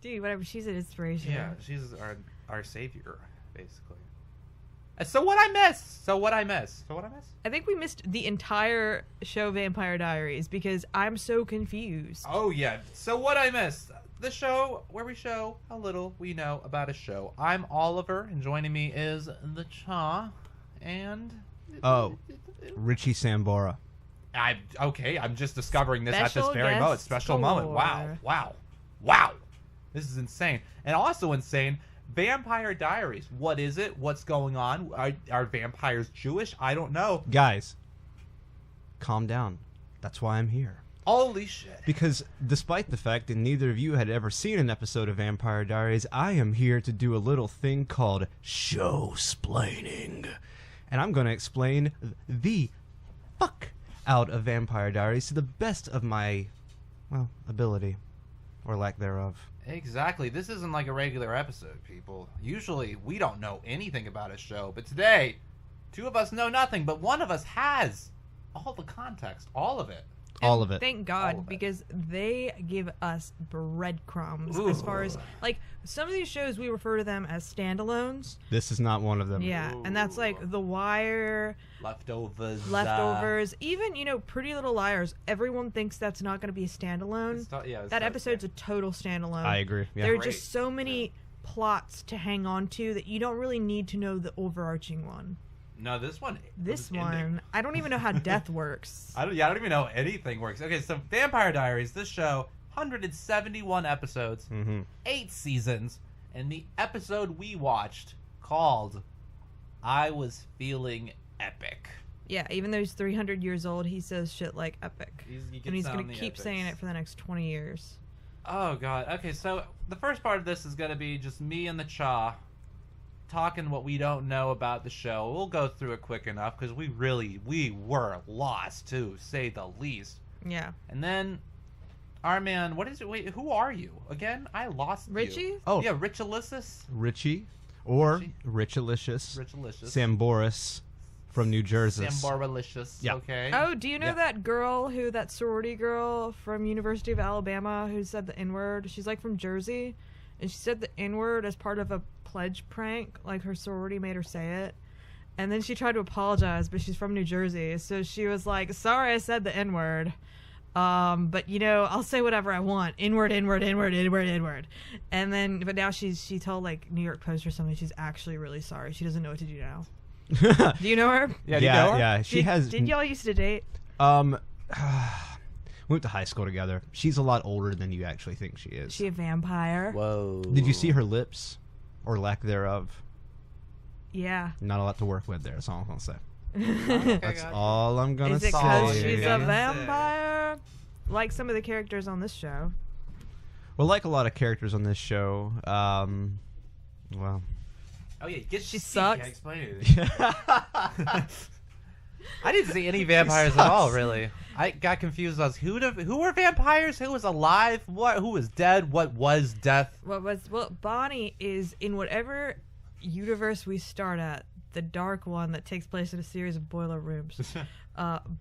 Dude, whatever. She's an inspiration. Yeah, she's our savior, basically. So what I miss? I think we missed the entire show Vampire Diaries because I'm so confused. Oh, yeah. So what I missed. The show where we show how little we know about a show. I'm Oliver, and joining me is the Cha, and... Oh, Richie Sambora. I'm just discovering this at Special this very guest moment. Special moment. Wow. This is insane. And also insane, Vampire Diaries. What is it? What's going on? Are vampires Jewish? I don't know. Guys, calm down. That's why I'm here. Holy shit. Because despite the fact that neither of you had ever seen an episode of Vampire Diaries, I am here to do a little thing called show-splaining. And I'm going to explain the fuck out of Vampire Diaries to the best of my, well, ability. Or lack thereof. Exactly. This isn't like a regular episode, people. Usually, we don't know anything about a show. But today, two of us know nothing, but one of us has all the context. All of it. All of it. Thank God, because they give us breadcrumbs as far as, like, some of these shows, we refer to them as standalones. This is not one of them. Yeah, and that's like The Wire, Leftovers. even, Pretty Little Liars. Everyone thinks that's not going to be a standalone. That episode's a total standalone. I agree. Yeah. There are just so many plots to hang on to that you don't really need to know the overarching one. No, this one, I don't even know how death works. I don't even know anything works. Okay, so Vampire Diaries, this show, 171 episodes, 8 seasons, and the episode we watched called I Was Feeling Epic. Yeah, even though he's 300 years old, he says shit like epic. And he's going to keep saying it for the next 20 years. Oh, God. Okay, so the first part of this is going to be just me and the Cha talking what we don't know about the show. We'll go through it quick enough because we were lost, to say the least. Yeah. And then our man, what is it? Wait, who are you? Again, I lost Richie? you. Oh. Yeah, Richalicious. Richie or Richalicious. Samboris from New Jersey. Samboralicious. Yeah. Okay. Oh, do you know that sorority girl from University of Alabama who said the N-word? She's like from Jersey, and she said the N-word as part of a pledge prank. Like her sorority made her say it, and then she tried to apologize, but she's from New Jersey, so she was like, sorry I said the N-word, but I'll say whatever I want. N-word. And then, but now she told like New York Post or something she's actually really sorry. She doesn't know what to do now. Do you know her? Yeah, do you know her? Yeah. Did y'all used to date? We went to high school together. She's a lot older than you actually think she is. Is she a vampire? Whoa. Did you see her lips? Or lack thereof? Yeah. Not a lot to work with there, that's all I'm going to say. Okay, That's all I'm going to say. Is it because she's Yeah. a vampire? Like some of the characters on this show. Well, like a lot of characters on this show, well... Oh, yeah, She sucks. Explain it. I didn't see any vampires at all, really. I got confused as who were vampires, who was alive, who was dead, what was death. Well, Bonnie is in whatever universe we start at, the dark one that takes place in a series of boiler rooms.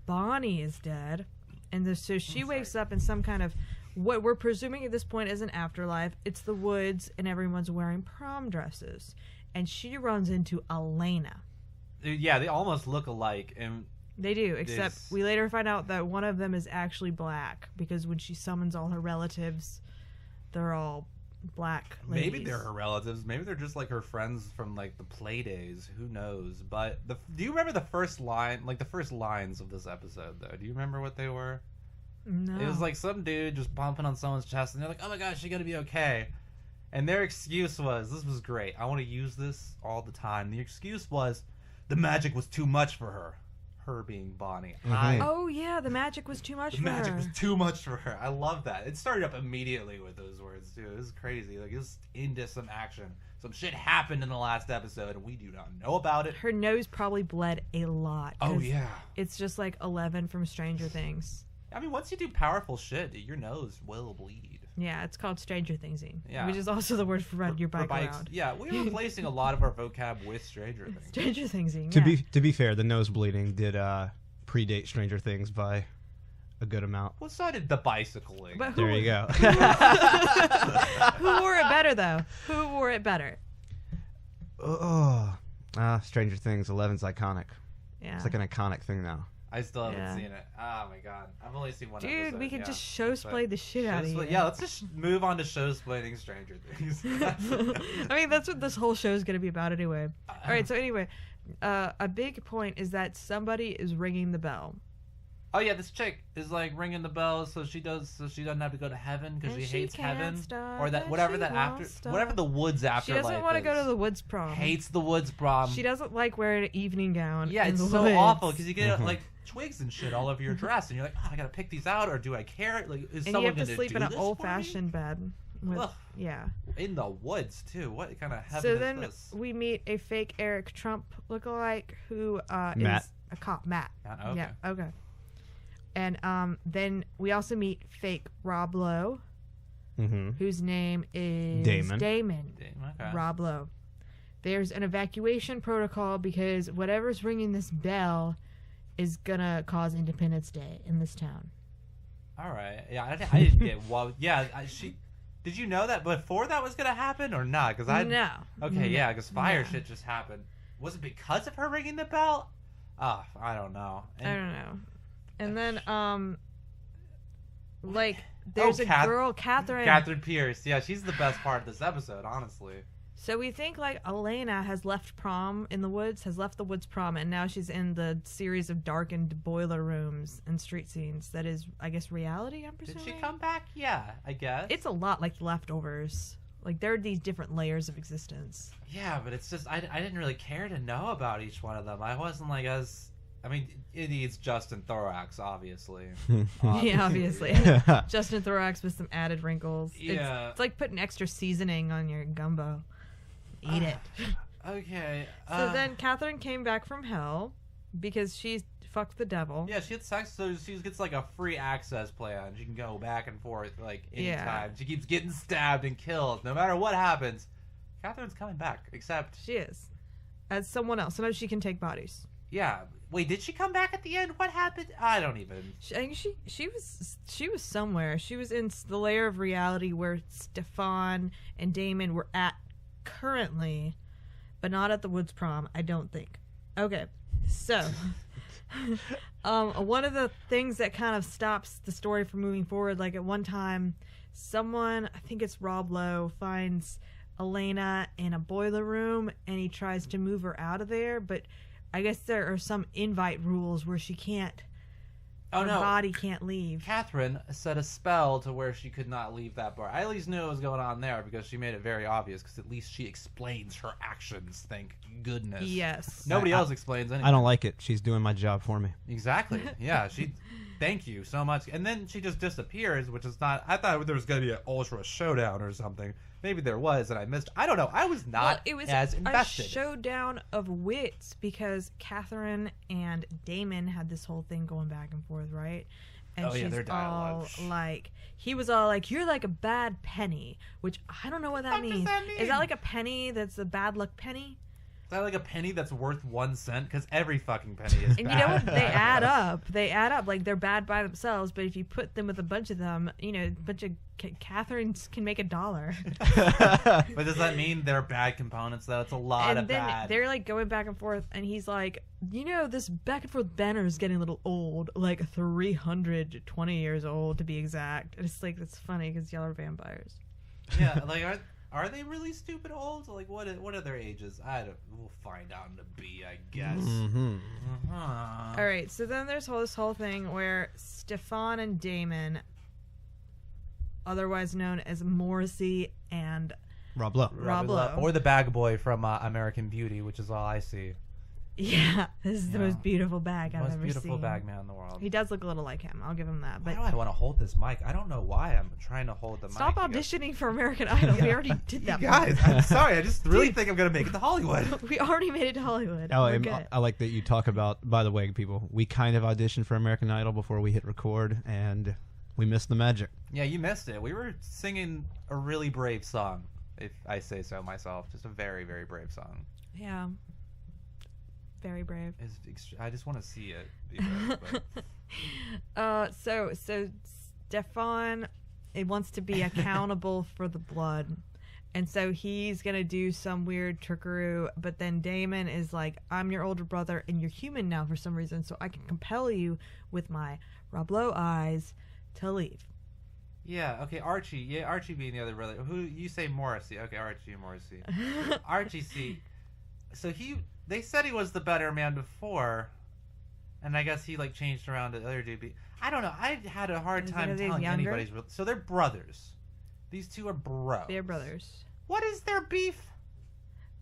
Bonnie is dead, and so she wakes up in some kind of what we're presuming at this point is an afterlife. It's the woods, and everyone's wearing prom dresses, and she runs into Elena. Yeah, they almost look alike, and they do, except we later find out that one of them is actually black, because when she summons all her relatives, they're all black ladies. Maybe they're her relatives. Maybe they're just like her friends from like the play days. Who knows? But do you remember the first line, like the first lines of this episode, though? Do you remember what they were? No. It was like some dude just bumping on someone's chest, and they're like, "Oh my gosh, she's gonna be okay." And their excuse was, "This was great. I want to use this all the time." The excuse was, the magic was too much for her. Her being Bonnie. Oh yeah, the magic was too much for her. The magic was too much for her. I love that. It started up immediately with those words too. It was crazy. Like, it was into some action. Some shit happened in the last episode, and we do not know about it. Her nose probably bled a lot. Oh yeah. It's just like 11 from Stranger Things. I mean, once you do powerful shit, your nose will bleed. Yeah, it's called Stranger Thingsing. Yeah. Which is also the word for run your bike around. Yeah, we're replacing a lot of our vocab with Stranger Things. Stranger Thingsing, To be fair, the nose bleeding did predate Stranger Things by a good amount. Well, so did the bicycling. But There you go. Who wore better though? Who wore it better? Stranger Things 11's iconic. Yeah. It's like an iconic thing now. I still haven't seen it. Oh my god, I've only seen one. Dude, episode. we could yeah. just show-splay the shit out of you. Yeah, let's just move on to show-splaining Stranger Things. I mean, that's what this whole show is going to be about anyway. All right, so anyway, a big point is that somebody is ringing the bell. Oh yeah, this chick is like ringing the bell so she doesn't have to go to heaven because she hates heaven or that whatever the woods afterlife. She doesn't want to go to the woods prom. Hates the woods prom. She doesn't like wearing an evening gown. Yeah, it's so awful because you get like twigs and shit all over your dress and you're like, oh, I gotta pick these out or do I care? Like, is and someone you have to gonna sleep do in an this old-fashioned bed. With, in the woods too. What kind of heaven so is then this? we meet a fake Eric Trump lookalike who is a cop. Matt. Okay. Yeah. Okay. And then we also meet fake Rob Lowe, whose name is Damon. Okay. Rob Lowe. There's an evacuation protocol because whatever's ringing this bell is gonna cause Independence Day in this town. All right. Yeah, I didn't get. Well, yeah, Did you know that before that was gonna happen or not? Because No. Okay, yeah, because fire shit just happened. Was it because of her ringing the bell? Oh, I don't know. I don't know. And then, like, there's a girl, Catherine. Catherine Pierce. Yeah, she's the best part of this episode, honestly. So we think, like, Elena has left prom in the woods, has left the woods prom, and now she's in the series of darkened boiler rooms and street scenes that is, I guess, reality, I'm presuming? Did she come back? Yeah, I guess. It's a lot like Leftovers. Like, there are these different layers of existence. Yeah, but it's just, I didn't really care to know about each one of them. I wasn't, like, I mean, it needs Justin Thorax, obviously. Yeah, obviously. Justin Thorax with some added wrinkles. Yeah. It's like putting extra seasoning on your gumbo. Eat it. Okay. So then Catherine came back from hell because she fucked the devil. Yeah, she had sex, so she gets like a free access plan. She can go back and forth like anytime. She keeps getting stabbed and killed. No matter what happens, Catherine's coming back. Except she is as someone else. Sometimes she can take bodies. Yeah. Wait, did she come back at the end? What happened? I don't even. I think she was somewhere. She was in the layer of reality where Stefan and Damon were at currently, but not at the woods prom. I don't think. Okay, so one of the things that kind of stops the story from moving forward, like at one time, someone, I think it's Rob Lowe, finds Elena in a boiler room and he tries to move her out of there, but I guess there are some invite rules where she can't. Her body can't leave. Catherine set a spell to where she could not leave that bar. I at least knew what was going on there because she made it very obvious. Because at least she explains her actions. Thank goodness. Yes. Nobody else explains anything. I don't like it. She's doing my job for me. Exactly. Yeah. Thank you so much. And then she just disappears, which is not. I thought there was going to be an ultra showdown or something. Maybe there was, and I missed. I don't know. I was not as invested. A showdown of wits because Catherine and Damon had this whole thing going back and forth, right? And she's their dialogue. He was all like, "You're like a bad penny," which I don't know what that means. Is that like a penny that's a bad luck penny? Is that like a penny that's worth 1 cent? Because every fucking penny is bad. And you know what? They add up. They add up. Like, they're bad by themselves, but if you put them with a bunch of them, a bunch of Catherines can make $1. But does that mean they're bad components, though? It's a lot of bad. And then they're, like, going back and forth, and he's like, this back and forth banner is getting a little old. Like, 320 years old, to be exact. And it's like, it's funny, because y'all are vampires. Yeah, like, are they really stupid old? Like, what are their ages? We'll find out in the B, I guess. Mm-hmm. All right, so then there's this whole thing where Stefan and Damon, otherwise known as Morrisey and Rob Lowe. Or the bag boy from American Beauty, which is all I see. Yeah, this is the most beautiful bag I've ever seen. Most beautiful bag man in the world. He does look a little like him. I'll give him that. But why do I want to hold this mic? I don't know why I'm trying to hold the mic. Stop auditioning for American Idol. We already did that. Guys, I'm sorry. I just really think I'm going to make it to Hollywood. We already made it to Hollywood. I like that you talk about, by the way, people, we kind of auditioned for American Idol before we hit record, and we missed the magic. Yeah, you missed it. We were singing a really brave song, if I say so myself. Just a very, very brave song. Yeah. Very brave. I just want to see it. Be brave, but. So Stefan, it wants to be accountable for the blood, And so he's going to do some weird trickery, but then Damon is like, I'm your older brother and you're human now for some reason, so I can compel you with my Rob Lowe eyes to leave. Yeah, okay, Archie. Yeah, Archie being the other brother. Who you say Morrisey. Okay, Archie and Morrisey. Archie, see. So they said he was the better man before, and I guess he like changed around to the other dude. I don't know. I had a hard time telling anybody's. So they're brothers. These two are bros. They're brothers. What is their beef?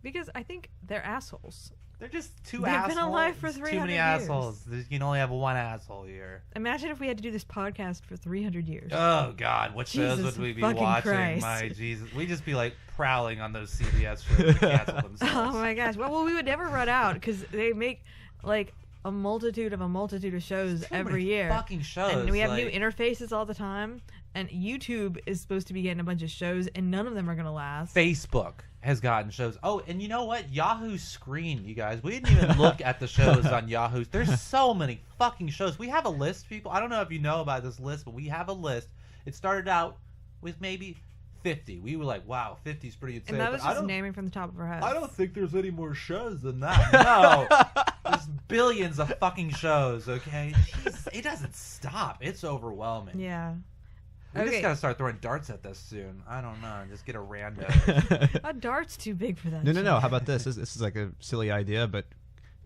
Because I think they're assholes. They're just two They've assholes. been alive for 300 Too many years. assholes. You can only have one asshole here. Imagine if we had to do this podcast for 300 years. Oh, God. What shows Jesus would we be fucking watching? Christ. My Jesus. We'd just be, like, prowling on those CBS shows to cancel themselves. Oh, my gosh. Well, we would never run out because they make, like, a multitude of shows every year. Fucking shows. And we have new interfaces all the time. And YouTube is supposed to be getting a bunch of shows, and none of them are going to last. Facebook has gotten shows. Oh, and you know what? Yahoo Screen, you guys. We didn't even look at the shows on Yahoo. There's so many fucking shows. We have a list, people. I don't know if you know about this list, but we have a list. It started out with maybe 50. We were like, wow, 50 is pretty insane. And that was just naming from the top of our heads. I don't think there's any more shows than that. No. There's billions of fucking shows, okay? Jeez, it doesn't stop. It's overwhelming. Yeah. We just gotta start throwing darts at this soon. I don't know. Just get a random. A dart's too big for that. No. How about this? This is like a silly idea, but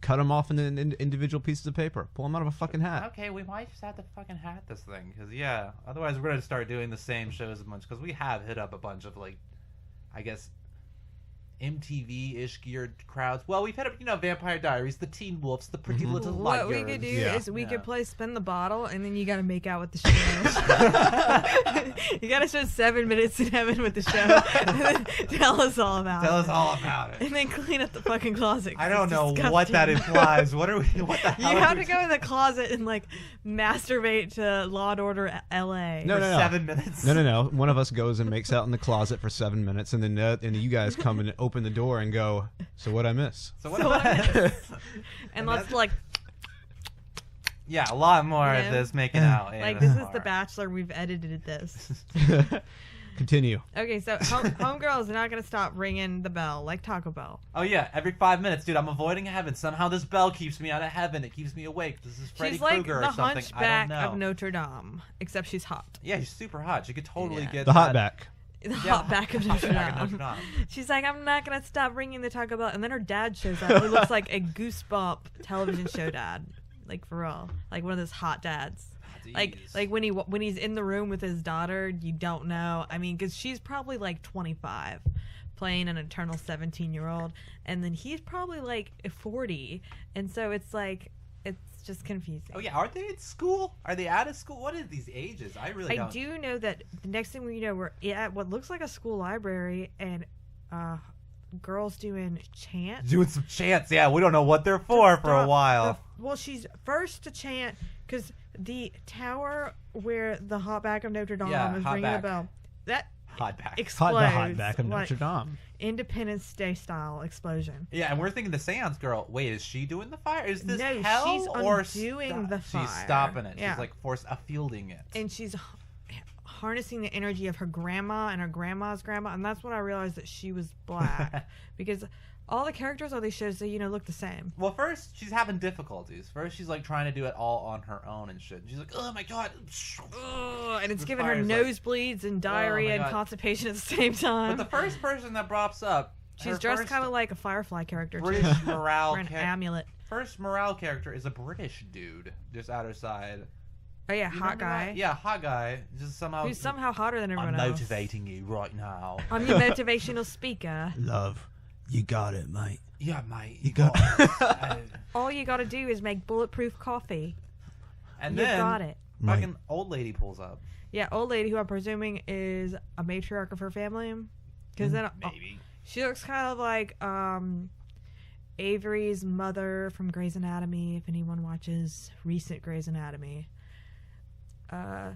cut them off into individual pieces of paper. Pull them out of a fucking hat. Okay, we might just have to fucking hat this thing. Because, yeah, otherwise we're gonna start doing the same shows a bunch. Because we have hit up a bunch of, like, I guess, MTV-ish geared crowds. Well, we've hit up, Vampire Diaries, the Teen Wolves, the Pretty Little Liars. What we could do is we could play Spin the Bottle, and then you got to make out with the show. You got to spend 7 minutes in heaven with the show. Tell us all about it. Tell us all about it. And then clean up the fucking closet. I don't know what that implies. What the hell? You have to go in the closet and, like, masturbate to Law and Order L.A. No. 7 minutes. No. One of us goes and makes out in the closet for 7 minutes, and then and you guys come and open the door and go, so what'd I miss? And let's, like... Yeah, a lot more of this making out. Like, this is The Bachelor. We've edited this. Continue. Okay, so Homegirl is not going to stop ringing the bell like Taco Bell. Oh, yeah, every 5 minutes, dude, I'm avoiding heaven. Somehow this bell keeps me out of heaven. It keeps me awake. This is Freddy She's like Krueger the or something. Hunchback I don't know. of Notre Dame, except she's hot. Yeah, she's super hot. She could totally get the hot that. back. The hot back of Notre Notre Dame. Dame. She's like, I'm not going to stop ringing the Taco Bell. And then her dad shows up, who looks like a Goosebump television show dad. Like, for real. Like, one of those hot dads. Jeez. Like when he's in the room with his daughter, you don't know. I mean, because she's probably like 25, playing an eternal 17-year-old, and then he's probably like 40, and so it's like it's just confusing. Oh yeah, aren't they in school? Are they out of school? What are these ages? I do know that the next thing we know, we're at what looks like a school library, and girls doing chants. Doing some chants, yeah. We don't know what they're for a while. Well, she's first to chant because the tower where the hot back of Notre Dame is ringing the bell. That hot back explodes. The hot back of like Notre Dame. Independence Day style explosion. Yeah, and we're thinking the seance girl. Wait, is she doing the fire? Is this no, hell she's or undoing the fire? She's stopping it. Yeah. She's like fielding it. And she's harnessing the energy of her grandma and her grandma's grandma, and that's when I realized that she was black because all the characters on these shows, they look the same. Well, first she's having difficulties. First she's like trying to do it all on her own and shit. She's like, oh my god, and it's giving her nosebleeds and diarrhea and constipation at the same time. But the first person that props up, she's dressed kind of like a Firefly character, British morale, or an amulet. First morale character is a British dude just at her side. Oh yeah, hot guy. That? Yeah, hot guy. Just somehow who's somehow hotter than everyone else. I'm else. motivating you right now. I'm your motivational speaker. Love. You got it, mate. Yeah, mate. You got it. All you got to do is make bulletproof coffee. And you then got it. Fucking old lady pulls up. Yeah, old lady who I'm presuming is a matriarch of her family. Because then maybe she looks kind of like Avery's mother from Grey's Anatomy. If anyone watches recent Grey's Anatomy. No.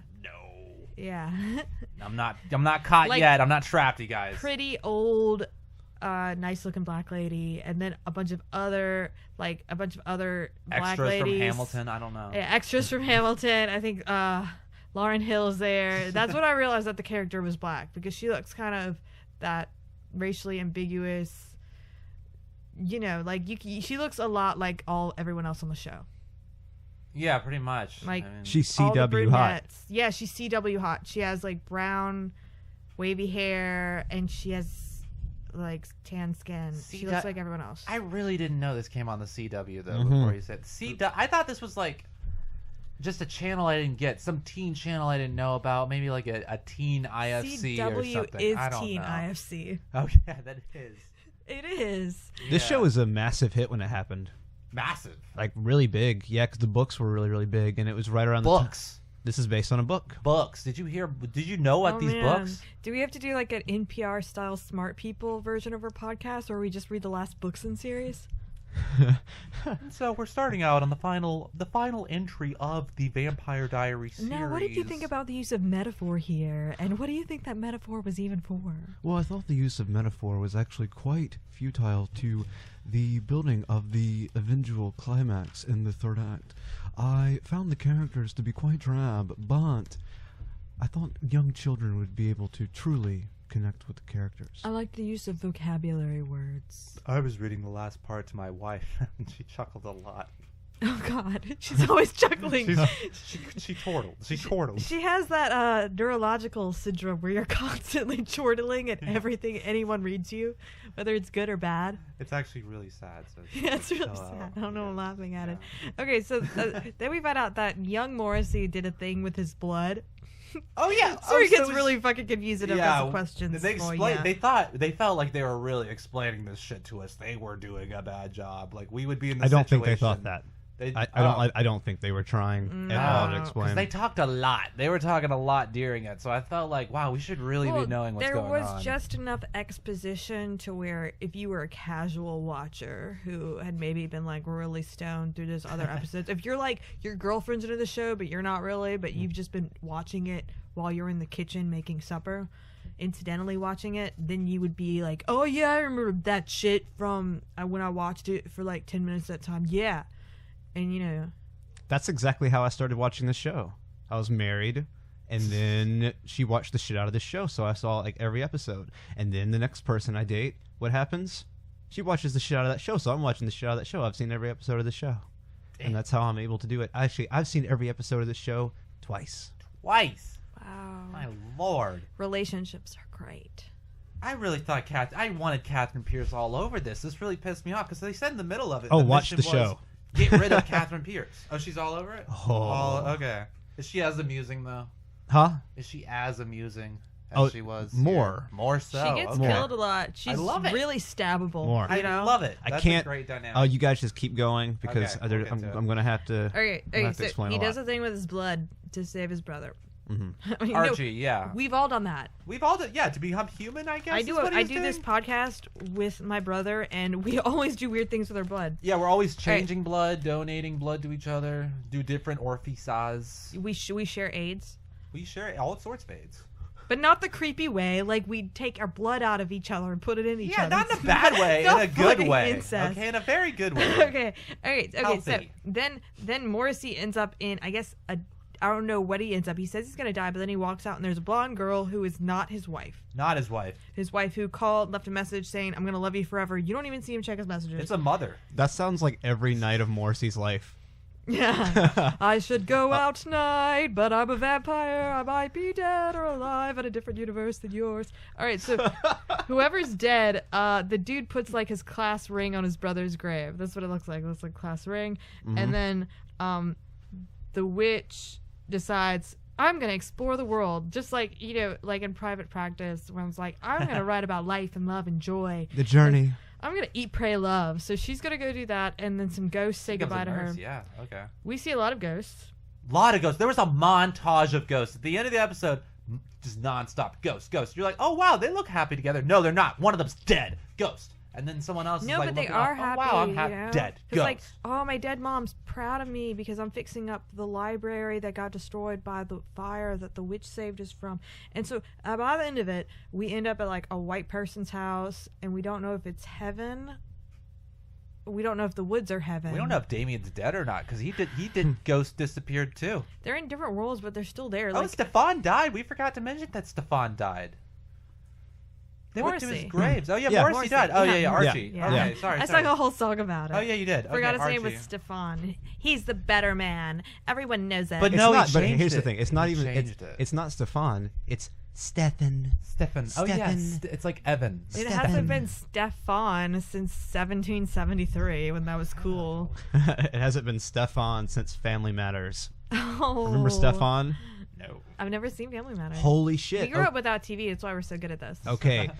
Yeah. I'm not caught like, yet. I'm not trapped, you guys. Pretty old, nice looking black lady, and then a bunch of other black extras ladies from Hamilton. I don't know. Yeah, extras from Hamilton. I think Lauryn Hill's there. That's when I realized that the character was black, because she looks kind of that racially ambiguous. You know, like she looks a lot like everyone else on the show. Yeah, pretty much. Like she's all the CW hot. brunettes. Yeah, she's CW hot. She has like brown, wavy hair, and she has like tan skin. She looks like everyone else. I really didn't know this came on the CW though. Before you said CW, I thought this was like just a channel I didn't get, some teen channel I didn't know about, maybe like a teen IFC or something. CW is I don't teen know. IFC. Oh yeah, that is. It is. This show was a massive hit when it happened. Massive. Like really big. Yeah, because the books were really, really big, and it was right around books. This is based on a book. Books. Did you know what these books? Do we have to do like an NPR style smart people version of our podcast, or we just read the last books in series? So we're starting out on the final entry of the Vampire Diaries series. Now, what did you think about the use of metaphor here, and what do you think that metaphor was even for? Well, I thought the use of metaphor was actually quite futile to the building of the eventual climax in the third act. I found the characters to be quite drab, but I thought young children would be able to truly connect with the characters. I like the use of vocabulary words. I was reading the last part to my wife, and she chuckled a lot. Oh God, she's always chuckling. She chortled. She chortled. She has that neurological syndrome where you're constantly chortling at everything anyone reads you, whether it's good or bad. It's actually really sad. So yeah, it's really sad. I don't know. I'm laughing at it. Okay, so then we find out that young Morrisey did a thing with his blood. Oh yeah, so he gets really fucking confused and has questions. They explained. They felt like they were really explaining this shit to us. They were doing a bad job. Like we would be in the situation. I don't think they thought that. I don't think they were trying at all to explain. They talked a lot. They were talking a lot during it, so I felt like, wow, we should really be knowing what's going on. There was just enough exposition to where if you were a casual watcher who had maybe been like really stoned through those other episodes, if you're like your girlfriend's into the show but you're not really, but you've just been watching it while you're in the kitchen making supper, incidentally watching it, then you would be like, oh yeah, I remember that shit from when I watched it for like 10 minutes that time. Yeah. And you know, that's exactly how I started watching the show. I was married, and then she watched the shit out of the show, so I saw like every episode. And then the next person I date, what happens? She watches the shit out of that show, so I'm watching the shit out of that show. I've seen every episode of the show, and that's how I'm able to do it. Actually, I've seen every episode of the show twice. Twice. Wow. My lord. Relationships are great. I really thought I wanted Catherine Pierce all over this. This really pissed me off because they said in the middle of it. Oh, watch the show. Get rid of Catherine Pierce. Oh, she's all over it? Oh, okay. Is she as amusing, though? Huh? Is she as amusing as she was? More. Here? More so. She gets killed a lot. She's really stabbable. More. You know? I love it. That's I can't. A great dynamic. Oh, you guys just keep going because okay, I'm going to have to. Okay, so explain he a lot. does a thing with his blood to save his brother. Mm-hmm. I mean, Archie, yeah. We've all done that. We've all done, to become human, I guess. I do this podcast with my brother, and we always do weird things with our blood. Yeah, we're always changing blood, donating blood to each other, do different orifices. We share AIDS. We share all sorts of AIDS. But not the creepy way, like we take our blood out of each other and put it in each other. Yeah, not in a bad way, in a good way. Incest. Okay, in a very good way. Okay. So then Morrisey ends up in, I guess, I don't know what he ends up. He says he's going to die, but then he walks out and there's a blonde girl who is not his wife. Not his wife. His wife who left a message saying, I'm going to love you forever. You don't even see him check his messages. It's a mother. That sounds like every night of Morrisey's life. Yeah. I should go out tonight, but I'm a vampire. I might be dead or alive in a different universe than yours. All right, so whoever's dead, the dude puts like his class ring on his brother's grave. That's what it looks like. It looks like class ring. Mm-hmm. And then the witch decides, I'm going to explore the world. Just like, you know, like in private practice, where I was like, I'm going to write about life and love and joy. The journey. I'm going to eat, pray, love. So she's going to go do that, and then some ghosts say goodbye to her. Yeah, okay. We see a lot of ghosts. A lot of ghosts. There was a montage of ghosts. At the end of the episode, just nonstop. Ghosts. You're like, oh, wow, they look happy together. No, they're not. One of them's dead. Ghost. And then someone else is like, but they are happy. Oh, wow, I'm happy. You know? Dead. It's Ghost. like, oh, my dead mom's proud of me because I'm fixing up the library that got destroyed by the fire that the witch saved us from. And so by the end of it, we end up at like a white person's house, and we don't know if it's heaven. We don't know if the woods are heaven. We don't know if Damien's dead or not because he did Ghost disappeared too. They're in different worlds, but they're still there. Oh, Stefan died. We forgot to mention that Stefan died. They went to his Morrisey. graves. Oh yeah, Yeah. Morrisey died. Oh yeah, Morrisey. Archie. Yeah. Okay, Yeah. sorry. I sang a whole song about it. Oh yeah, you did. Forgot okay, his name Archie. was Stefan. He's the better man. Everyone knows it. But It's no, he not. But changed here's the it. thing. It's not He even. changed it. It's not Stefan. It's Stefan. Stefan. Oh yeah, Stefan. it's like Evan. It Stefan. hasn't been Stefan since 1773 when that was cool. It hasn't been Stefan since Family Matters. Oh. Remember Stefan? No. I've never seen Family Matters. Holy shit! We grew up without TV. That's why we're so good at this. Okay.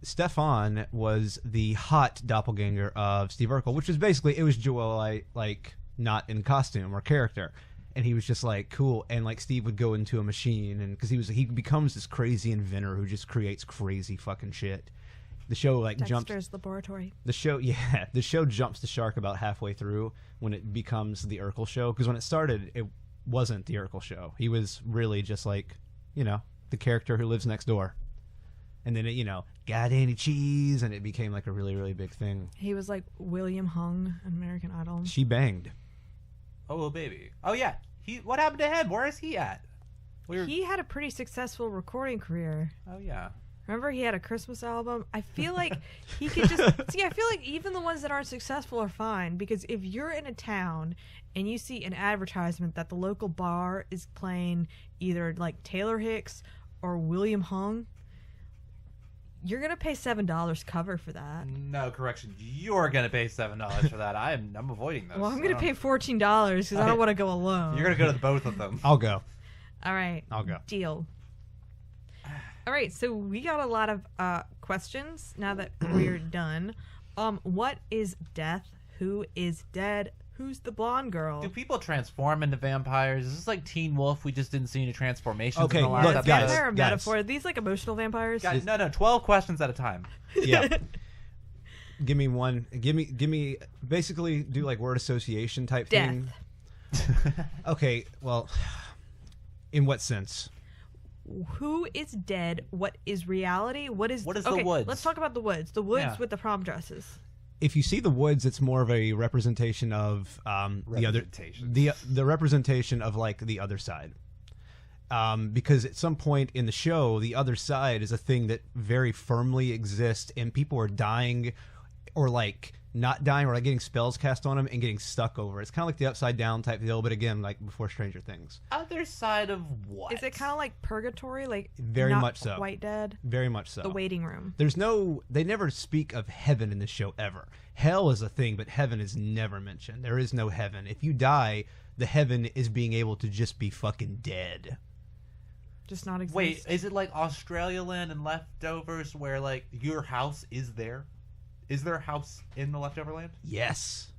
Stefan was the hot doppelganger of Steve Urkel, which was basically, it was Joel, like, not in costume or character. And he was just like, cool. And like Steve would go into a machine, and because he becomes this crazy inventor who just creates crazy fucking shit. The show like jumps. Dexter's Laboratory. The show jumps the shark about halfway through when it becomes the Urkel show. Because when it started, it wasn't the Urkel show. He was really just like, the character who lives next door. And then it, got any cheese, and it became like a really, really big thing. He was like William Hung in American Idol. She banged. Oh little baby. Oh yeah. What happened to him? Where is he at? He had a pretty successful recording career. Oh yeah. Remember, he had a Christmas album. I feel like he could just see. I feel like even the ones that aren't successful are fine, because if you're in a town and you see an advertisement that the local bar is playing either like Taylor Hicks or William Hung, you're gonna pay $7 cover for that. No, correction. You're gonna pay $7 for that. I'm avoiding those. Well, I'm gonna pay $14 because I don't want to go alone. You're gonna go to the both of them. I'll go. All right. I'll go. Deal. All right, so we got a lot of questions now that we're done. What is death? Who is dead? Who's the blonde girl? Do people transform into vampires? Is this like Teen Wolf? We just didn't see any transformations Okay, in the last look, episode. guys, Vampire metaphor. Are these like emotional vampires? Guys, no, 12 questions at a time. Yeah. Give me one. Give me. Basically, do like word association type Death. thing. Okay. Well, in what sense? Who is dead? What is reality? What is the okay, woods? Let's talk about the woods. The woods Yeah. with the prom dresses. If you see the woods, it's more of a representation of the other, Representation. the representation of like the other side. Because at some point in the show, the other side is a thing that very firmly exists, and people are dying, or like not dying, or like getting spells cast on them and getting stuck over. It's kind of like the Upside Down type deal, but again, like before Stranger Things. Other side of what? Is it kind of like purgatory? Like Very not much so. Quite dead. Very much so. The waiting room. They never speak of heaven in this show ever. Hell is a thing, but heaven is never mentioned. There is no heaven. If you die, the heaven is being able to just be fucking dead. Just not exist. Wait, is it like Australia Land and Leftovers where like your house is there? Is there a house in the Leftover Land? Yes.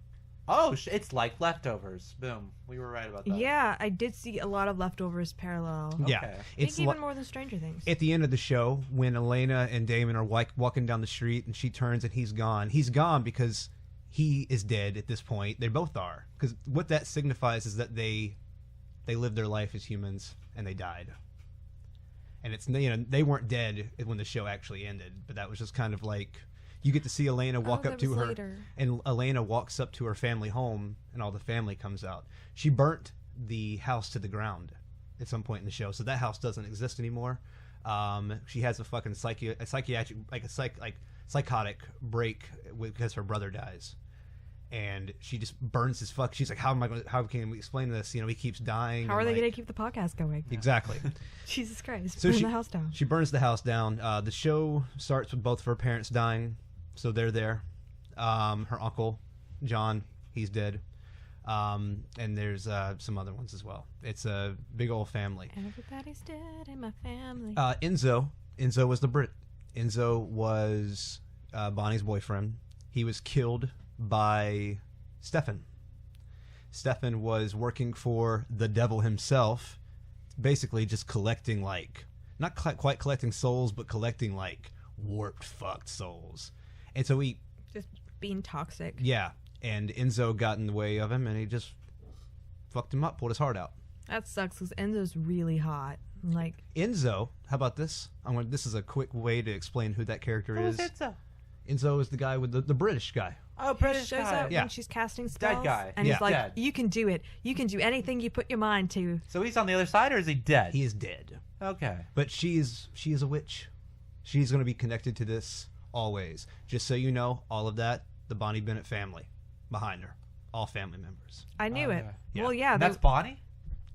Oh, it's like Leftovers. Boom. We were right about that. Yeah, I did see a lot of leftovers parallel. Okay. Yeah. I think It's even li- more than Stranger Things. At the end of the show, when Elena and Damon are walking down the street and she turns and he's gone. He's gone because he is dead at this point. They both are. Because what that signifies is that they lived their life as humans and they died. And it's, they weren't dead when the show actually ended, but that was just kind of like, you get to see Elena walk that up to was her, later. and Elena walks up to her family home, and all the family comes out. She burnt the house to the ground at some point in the show, so that house doesn't exist anymore. She has a fucking psychotic break because her brother dies, and she just burns his fuck. She's like, how can we explain this? He keeps dying. How are they going going to keep the podcast going? Exactly. Jesus Christ. So Burn the house down. She burns the house down. The show starts with both of her parents dying, so they're there. Her uncle, John, he's dead. And there's some other ones as well. It's a big old family. Everybody's dead in my family. Enzo was the Brit. Enzo was Bonnie's boyfriend. He was killed by Stefan. Stefan was working for the devil himself, basically just collecting not quite collecting souls, but collecting warped fucked souls. And so Just being toxic. yeah, and Enzo got in the way of him, and he just fucked him up, pulled his heart out. That sucks because Enzo's really hot. Enzo, how about this? This is a quick way to explain who that character Who is. is Enzo? Enzo is the guy with the British guy. Oh, he British shows guy. up Yeah. when she's casting spells. guy. And Yeah. he's like, Dead. you can do it. You can do anything you put your mind to. So he's on the other side, or is he dead? He is dead, Okay. but she is a witch. She's going to be connected to this always. Just so you know, all of that, the Bonnie Bennett family behind her. All family members. I knew it. Yeah. Well, yeah. That's Bonnie?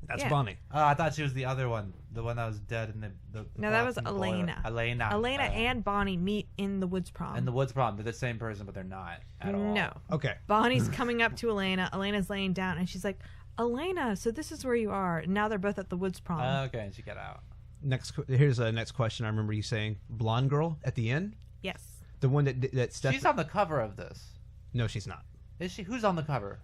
That's Yeah. Bonnie. Oh, I thought she was the other one. The one that was dead in the No, that was in the boiler. Elena. Elena. Elena and Bonnie meet in the woods prom. And the Woods Prom. They're the same person, but they're not at all. No. Okay. Bonnie's coming up to Elena. Elena's laying down, and she's like, Elena, so this is where you are. And now they're both at the woods prom. Okay, and she got out. Here's a next question. I remember you saying blonde girl at the end. Yes. The one that Steph. She's on the cover of this. No, she's not. Is she? Who's on the cover?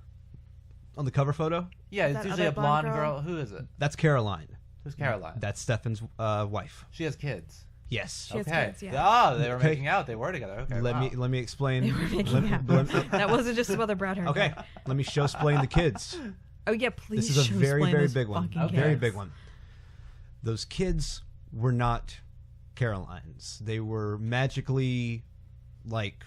On the cover photo, Yeah, it's That usually a other blonde blonde girl? girl. Who is it? that's Caroline. Who's Caroline? That's Stefan's wife. She has kids. Yes. She has Okay. kids, yeah. Oh, they were Okay. making out. They were together. Okay. let wow. me explain. They were making out. That wasn't just some other brown hair. Okay, let me show-splain the kids. Oh, yeah, please. This is a very, show-splain very those big one. fucking A very kids. big one. Those kids were not Caroline's. They were magically, like,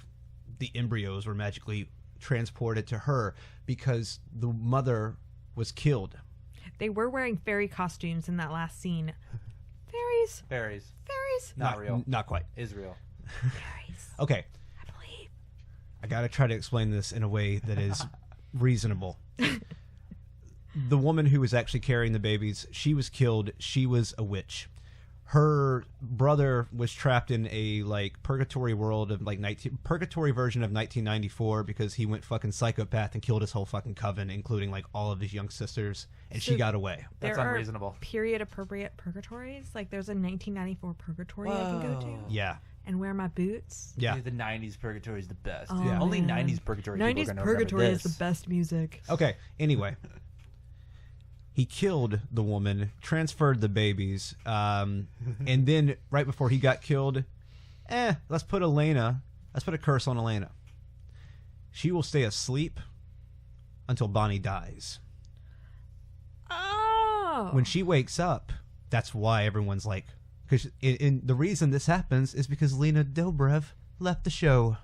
the embryos were magically transported to her because the mother was killed. They were wearing fairy costumes in that last scene. Fairies. Fairies. Fairies. Not real. Not quite. Israel. Fairies. Okay, I believe. I gotta try to explain this in a way that is reasonable. The woman who was actually carrying the babies, she was killed. She was a witch. Her brother was trapped in a like purgatory world of like purgatory version of 1994 because he went fucking psychopath and killed his whole fucking coven, including like all of his young sisters, and she So- got away. That's There are unreasonable. period appropriate purgatories. Like there's a 1994 purgatory I can go to Whoa. Yeah, and wear my boots. yeah. The 90s purgatory is the best. Oh, Yeah. Only man. 90s purgatory people are 90s gonna purgatory remember is the this. best music. Okay. Anyway, he killed the woman, transferred the babies, and then right before he got killed, let's put a curse on Elena. She will stay asleep until Bonnie dies. Oh. When she wakes up, that's why everyone's like, because the reason this happens is because Lena Dobrev left the show,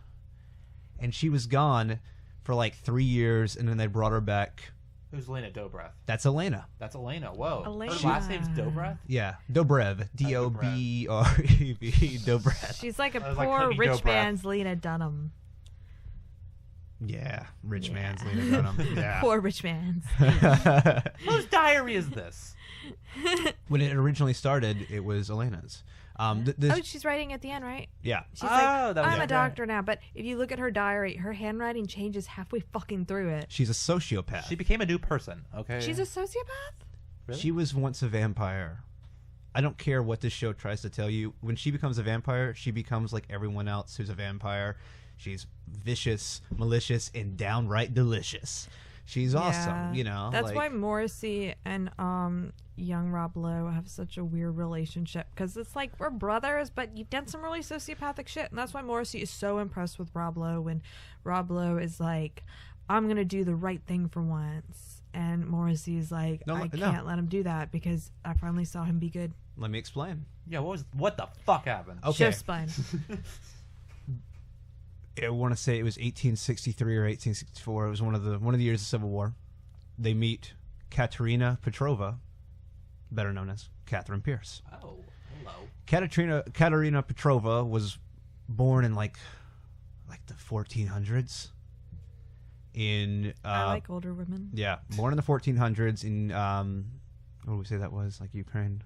and she was gone for like 3 years, and then they brought her back. Who's Elena Dobrev? That's Elena. That's Elena. Whoa. Elena. Her last name's Dobrev? Yeah, Dobrev. D-O-B-R-E-V. Dobrev. She's like a I was like poor Cookie rich Dobrev. man's Lena Dunham. Yeah, rich Yeah. man's Lena Dunham. Yeah. Poor rich man's. Whose diary is this? When it originally started, it was Elena's. Oh, she's writing at the end, right? Yeah. She's Oh, like, that was I'm a it. doctor now. But if you look at her diary, her handwriting changes halfway fucking through it. She's a sociopath. She became a new person, okay? She's a sociopath? Really? She was once a vampire. I don't care what this show tries to tell you. When she becomes a vampire, she becomes like everyone else who's a vampire. She's vicious, malicious, and downright delicious. She's awesome, you know. That's like, why Morrisey and young Rob Lowe have such a weird relationship, because it's like we're brothers, but you've done some really sociopathic shit, and that's why Morrisey is so impressed with Rob Lowe when Rob Lowe is like, I'm gonna do the right thing for once, and Morrisey is like, No, I no. can't let him do that because I finally saw him be good. Let me explain. Yeah, what the fuck happened? Okay. Show-Splain. I want to say it was 1863 or 1864. It was one of the years of Civil War. They meet Katerina Petrova, better known as Catherine Pierce. Oh, hello. Katerina Petrova was born in like the 1400s. In I like older women. yeah, born in the 1400s in what do we say that was, like Ukraine,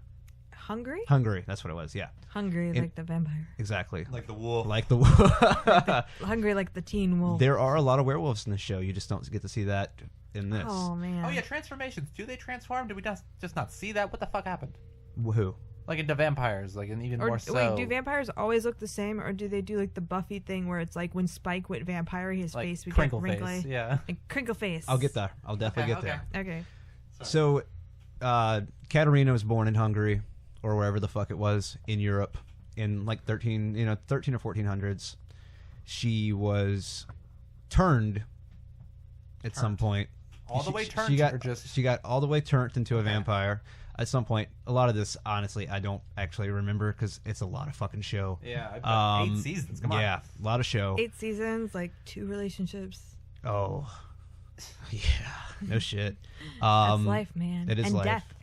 Hungry? Hungary. That's what it was. Yeah, Hungry like the vampire. exactly. Like the wolf. Like the. Hungry like the teen wolf. There are a lot of werewolves in the show. You just don't get to see that in this. Oh man. Oh yeah, transformations. Do they transform? Did we just not see that? What the fuck happened? Who? Like into vampires, like, and even Or more so. wait, do vampires always look the same, or do they do like the Buffy thing where it's like when Spike went vampire, his like face would get crinkle wrinkly, face? Yeah. like crinkle face. I'll get there. I'll definitely Okay, get there. Okay. So, Katerina was born in Hungary, or wherever the fuck it was in Europe, in like 13 or 1400s. She was turned at some point. All the way turned, She got or just- she got all the way turned into a vampire at some point. A lot of this, honestly, I don't actually remember because it's a lot of fucking show. Yeah, I've got 8 seasons. Come on. Yeah, a lot of show. 8 seasons, like 2 relationships. Oh, yeah, no shit. That's life, man. It is and life. death.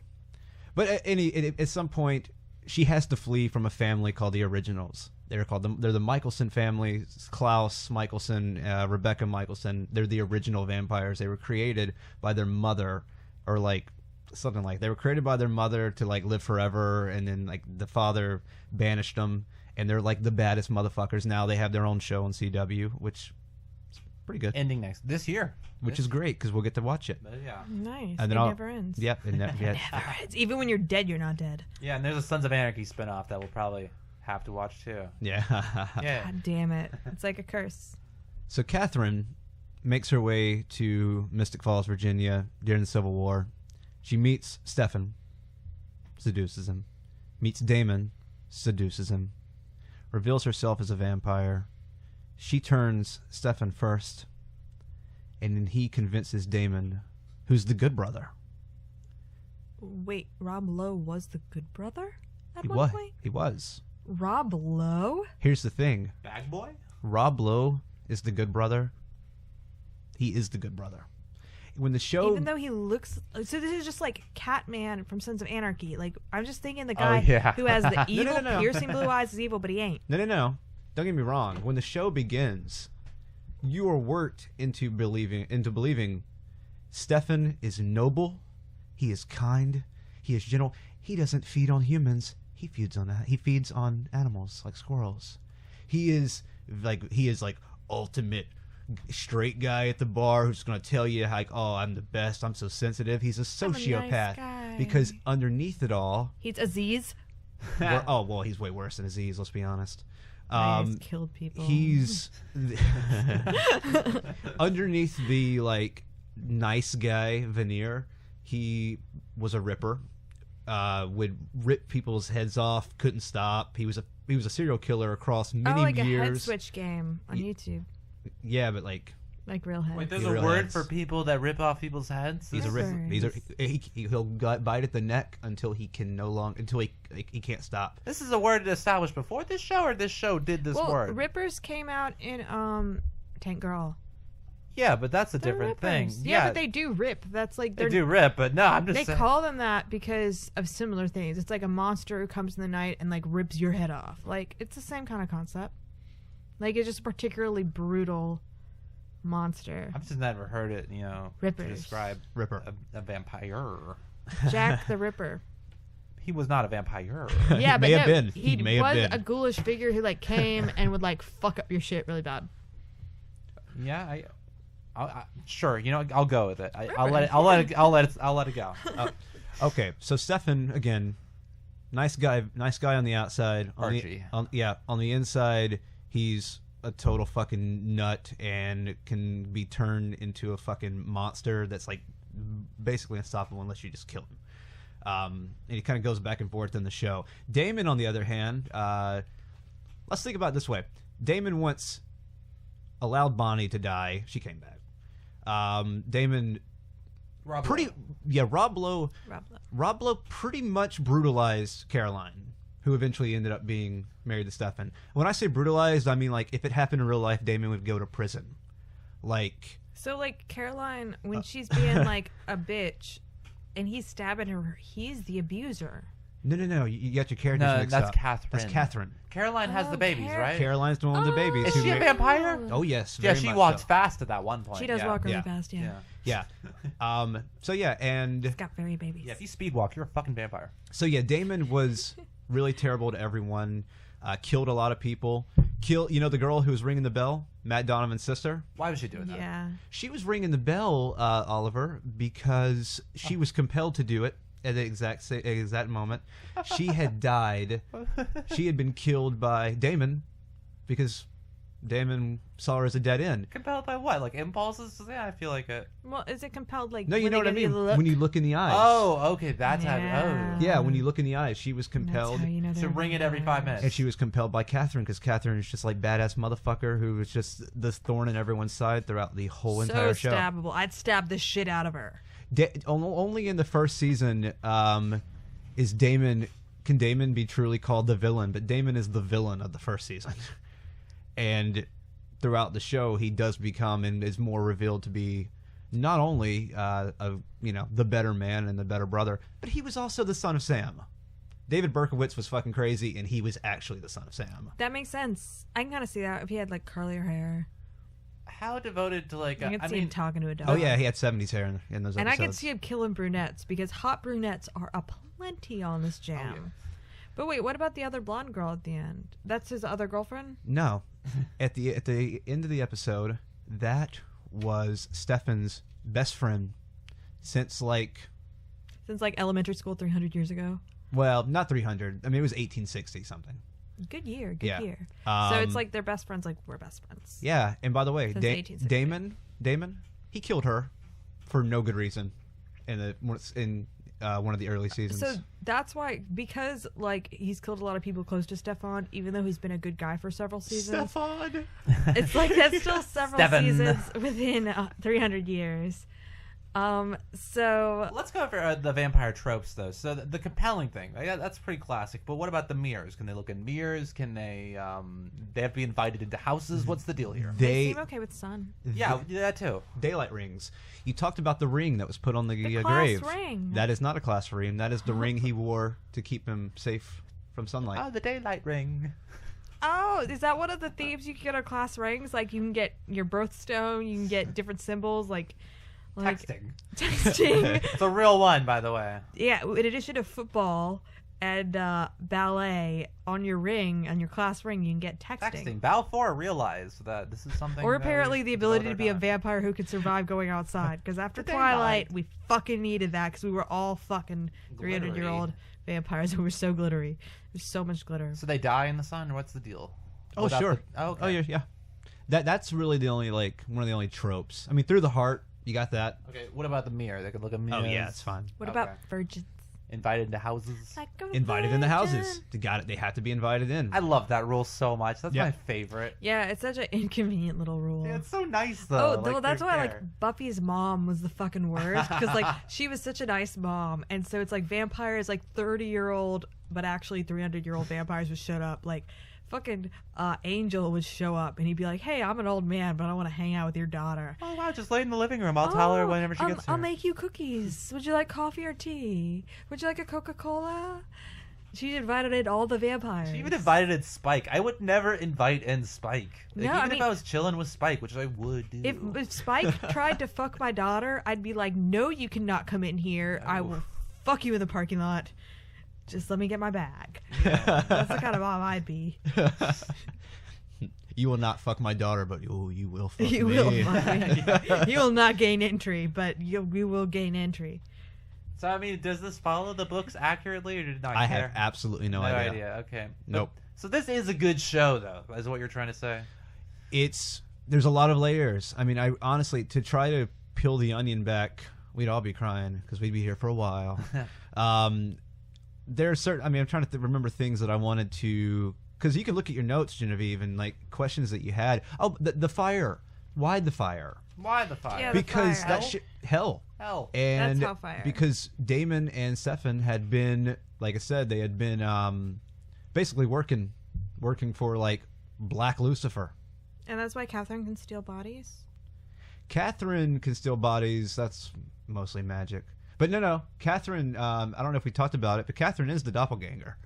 But at some point, she has to flee from a family called the Originals. They're the Michelson family. Klaus Michelson, Rebecca Michelson. They're the original vampires. They were created by their mother, or like something like. They were created by their mother to like live forever, and then like the father banished them, and they're like the baddest motherfuckers. Now they have their own show on CW, which is pretty good. Ending this year, which is great because we'll get to watch it. But yeah. Nice. And then it never ends. Yep. It never ends. Even when you're dead, you're not dead. Yeah, and there's a Sons of Anarchy spinoff that we'll probably have to watch too. Yeah. Yeah. God damn it. It's like a curse. So Catherine makes her way to Mystic Falls, Virginia during the Civil War. She meets Stefan, seduces him. Meets Damon, seduces him. Reveals herself as a vampire. She turns Stefan first, and then he convinces Damon, who's the good brother. Wait, Rob Lowe was the good brother at He one was. point? He was. Rob Lowe? Here's the thing. Bag Boy? Rob Lowe is the good brother. He is the good brother. When the show... Even though he looks... So this is just like Catman from Sons of Anarchy. Like, I'm just thinking the guy who has the evil, piercing blue eyes is evil, but he ain't. No. Don't get me wrong. When the show begins, you are worked into believing Stefan is noble, he is kind, he is gentle. He doesn't feed on humans. He feeds on animals like squirrels. He is like ultimate straight guy at the bar who's going to tell you like, oh, I'm the best, I'm so sensitive. He's a sociopath. Nice guy. Because underneath it all, He's Aziz. he's way worse than Aziz, let's be honest. He's killed people. He's underneath the like nice guy veneer. He was a ripper. Would rip people's heads off. Couldn't stop. He was a serial killer across many like years. a head switch game on YouTube. Yeah, but like real heads. Wait, there's He's a real word heads. for people that rip off people's heads? he's a ripper. He'll bite at the neck until he can no longer he can't stop. This is a word established before this show, or this show did this word? Rippers came out in Tank Girl. Yeah, but that's a They're different thing. rippers. Yeah, but they do rip. That's like they do rip, but no, I'm just They saying. call them that because of similar things. It's like a monster who comes in the night and like rips your head off. Like it's the same kind of concept. Like it's just a particularly brutal monster. I've just never heard it, Rippers. to describe Ripper. a vampire. Jack the Ripper. He was not a vampire. Yeah, but may have no, been. he may have was been. a ghoulish figure who like came and would like fuck up your shit really bad. Yeah, sure. I'll go with it. I'll let it go. Okay, so Stefan again, nice guy on the outside. Archie. On the inside, he's a total fucking nut and can be turned into a fucking monster that's like basically unstoppable unless you just kill him. And he kind of goes back and forth in the show. Damon, on the other hand, let's think about it this way. Damon once allowed Bonnie to die. She came back. Damon Rob Lowe pretty much brutalized Caroline, who eventually ended up being married to Stefan. When I say brutalized, I mean like if it happened in real life, Damon would go to prison. So like Caroline, when she's being like a bitch and he's stabbing her, he's the abuser. No. You got your characters No, mixed that's up. Catherine. That's Catherine. Caroline has the babies, right? Caroline's the one with the babies. Is who she a ma- vampire? Oh yes. Yeah, very she much walks so. fast at that one point. She does walk really Yeah. fast, yeah. Yeah. So yeah, and She's got fairy babies. Yeah, if you speed walk, you're a fucking vampire. so yeah, Damon was really terrible to everyone. Killed a lot of people. The girl who was ringing the bell, Matt Donovan's sister. Why was she doing that? Yeah. She was ringing the bell, Oliver, because she was compelled to do it at the exact moment. She had died. She had been killed by Damon because Damon saw her as a dead end. Compelled by what? Like impulses? Yeah, I feel like it. Well, is it compelled like No, you when know they what I give you mean? the look? When you look in the eyes. Oh, okay, that's how. Yeah. Yeah, when you look in the eyes, she was That's compelled. how you know To they're ring it every 5 minutes. And she was compelled by Catherine because Catherine is just like badass motherfucker who was just this thorn in everyone's side throughout the whole entire show. So stabbable. I'd stab the shit out of her. Only in the first season can Damon be truly called the villain, but Damon is the villain of the first season. And throughout the show, he does become and is more revealed to be not only the better man and the better brother, but he was also the son of Sam. David Berkowitz was fucking crazy, and he was actually the son of Sam. That makes sense. I can kind of see that if he had like curlier hair. How devoted to like? I can see him talking to a dog. Oh yeah, he had 70s hair in those episodes. And I can see him killing brunettes because hot brunettes are aplenty on this jam. Oh, yeah. But wait, what about the other blonde girl at the end? That's his other girlfriend? No, at the end of the episode, that was Stefan's best friend since elementary school 300 years ago. Well, not 300. I mean, it was 1860 something. Good year. Yeah. So it's like they're best friends, like we're best friends. Yeah, and by the way, Since 1860. Damon, he killed her for no good reason in one of the early seasons. So that's why, because like he's killed a lot of people close to Stefan, even though he's been a good guy for several seasons. Stefan! It's like that's still several Stefan. seasons within 300 years. So Let's go over the vampire tropes, though. So the compelling thing, that's pretty classic. But what about the mirrors? Can they look in mirrors? Can they have to be invited into houses? What's the deal here? they seem okay with sun. Yeah, we do that too. Daylight rings. You talked about the ring that was put on the class grave. ring. That is not a class ring. That is the ring he wore to keep him safe from sunlight. Oh, the daylight ring. Oh, is that one of the thieves you can get on class rings? Like you can get your birthstone, you can get different symbols like Texting. Texting. It's a real one, by the way. Yeah, in addition to football and ballet, on your ring, on your class ring, you can get texting. Balfour realized that this is something. Or that apparently we the should ability devote to be our a time. vampire who could survive going outside. Because after The Twilight, daylight. we fucking needed that because we were all fucking 300-year-old vampires who were so glittery. There's so much glitter. So they die in the sun, or what's the deal? Oh, Without sure. the- okay. Oh, yeah. That's really the only one of the only tropes. I mean, Through the Heart, you got that. Okay, what about the mirror? They could look at mirrors. Oh yeah, it's fine. What Okay. about virgins? Invited into houses. Like a Invited in the houses. virgin. They got it. They had to be invited in. I love that rule so much. That's Yeah. my favorite. Yeah, it's such an inconvenient little rule. Yeah, it's so nice though. Oh, well, that's they why care. like Buffy's mom was the fucking worst because like she was such a nice mom, and so it's like vampires, like 30-year-old but actually 300-year-old vampires would show up. Like fucking Angel would show up, and he'd be like, "Hey, I'm an old man, but I want to hang out with your daughter. Oh wow, just lay in the living room. I'll tell her whenever she gets here. I'll make you cookies. Would you like coffee or tea? Would you like a Coca-Cola?" She invited in all the vampires. She even invited in Spike. I would never invite in Spike. Like, No, even I if mean- I was chilling with Spike, which I would do. If Spike tried to fuck my daughter, I'd be like, "No, you cannot come in here. I will fuck you in the parking lot. Just let me get my bag." That's the kind of mom I'd be. You will not fuck my daughter, but you will fuck You me. will fuck me. You will not gain entry, but you will gain entry. So I mean, does this follow the books accurately, or did it not I care? have absolutely no no idea. idea. Okay. Nope. So this is a good show, though. Is what you're trying to say? There's a lot of layers. I mean, I honestly, to try to peel the onion back, we'd all be crying because we'd be here for a while. There are certain. I mean, I'm trying to remember things that I wanted to, because you can look at your notes, Genevieve, and like questions that you had. Oh, the fire. Why the fire? Why the fire? Yeah, the Because fire. that shit, hell. Hell. And That's hellfire. because Damon and Stefan had been, like I said, they had been basically working for like Black Lucifer. And that's why Catherine can steal bodies? Catherine can steal bodies. That's mostly magic. But no. Catherine, I don't know if we talked about it, but Catherine is the doppelganger.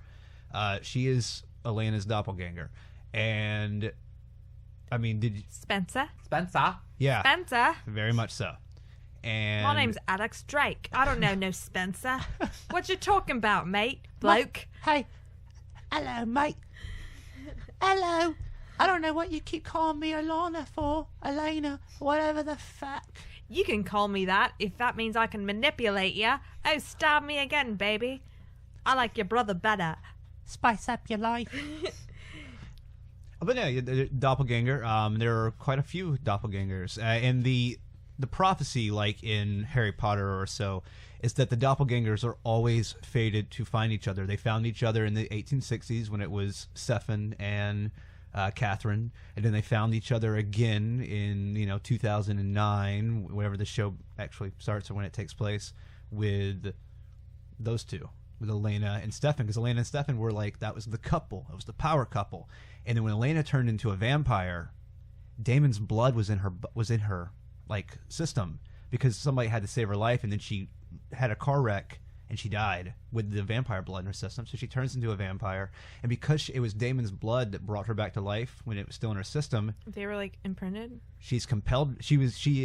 She is Elena's doppelganger. And, I mean, did you... Spencer? Spencer. Yeah, Spencer? very much so. And My name's Alex Drake. I don't know no Spencer. What you talking about, mate? Bloke? Hey, hello, mate. Hello. I don't know what you keep calling me Alana for. Elena, whatever the fuck. You can call me that if that means I can manipulate you. Oh, stab me again, baby. I like your brother better. Spice up your life. But no, the doppelganger. There are quite a few doppelgangers, and the prophecy, like in Harry Potter or so, is that the doppelgangers are always fated to find each other. They found each other in the 1860s when it was Stefan and Catherine, and then they found each other again in 2009, whenever the show actually starts or when it takes place, with those two, with Elena and Stefan, because Elena and Stefan were like, that was the couple, it was the power couple. And then when Elena turned into a vampire, Damon's blood was in her like system, because somebody had to save her life, and then she had a car wreck and she died with the vampire blood in her system. So she turns into a vampire, and because it was Damon's blood that brought her back to life when it was still in her system, They were like imprinted. she's compelled. She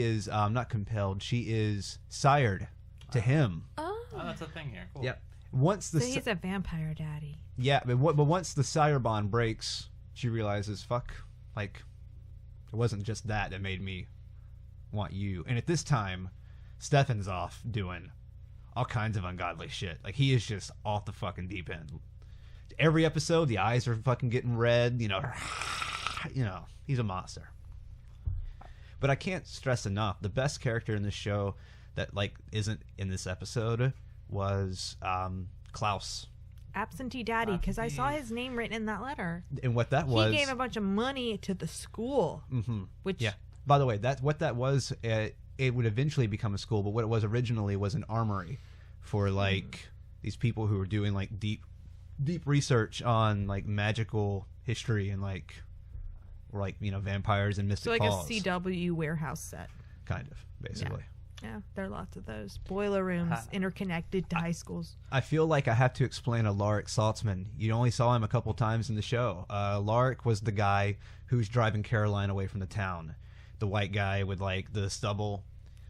is not compelled. She is sired to him. Oh. Oh, that's a thing here. Cool. Yep. Once the So he's a vampire daddy. yeah, but once the sire bond breaks, she realizes, fuck, like, it wasn't just that made me want you. And at this time, Stefan's off doing all kinds of ungodly shit. Like, he is just off the fucking deep end. Every episode, the eyes are fucking getting red. You know, he's a monster. But I can't stress enough, the best character in this show that, like, isn't in this episode was Klaus. Absentee daddy, because I saw his name written in that letter. And what that was... He gave a bunch of money to the school. Mm-hmm. Which... Yeah. By the way, what that was, it would eventually become a school, but what it was originally was an armory for, like, these people who were doing, like, deep research on, like, magical history and, like, vampires and mystic So like falls. a CW warehouse set. Kind of, basically. Yeah, there are lots of those. Boiler rooms interconnected to high schools. I feel like I have to explain a Lark Saltzman. You only saw him a couple times in the show. Lark was the guy who's driving Caroline away from the town. The white guy with, like, the stubble.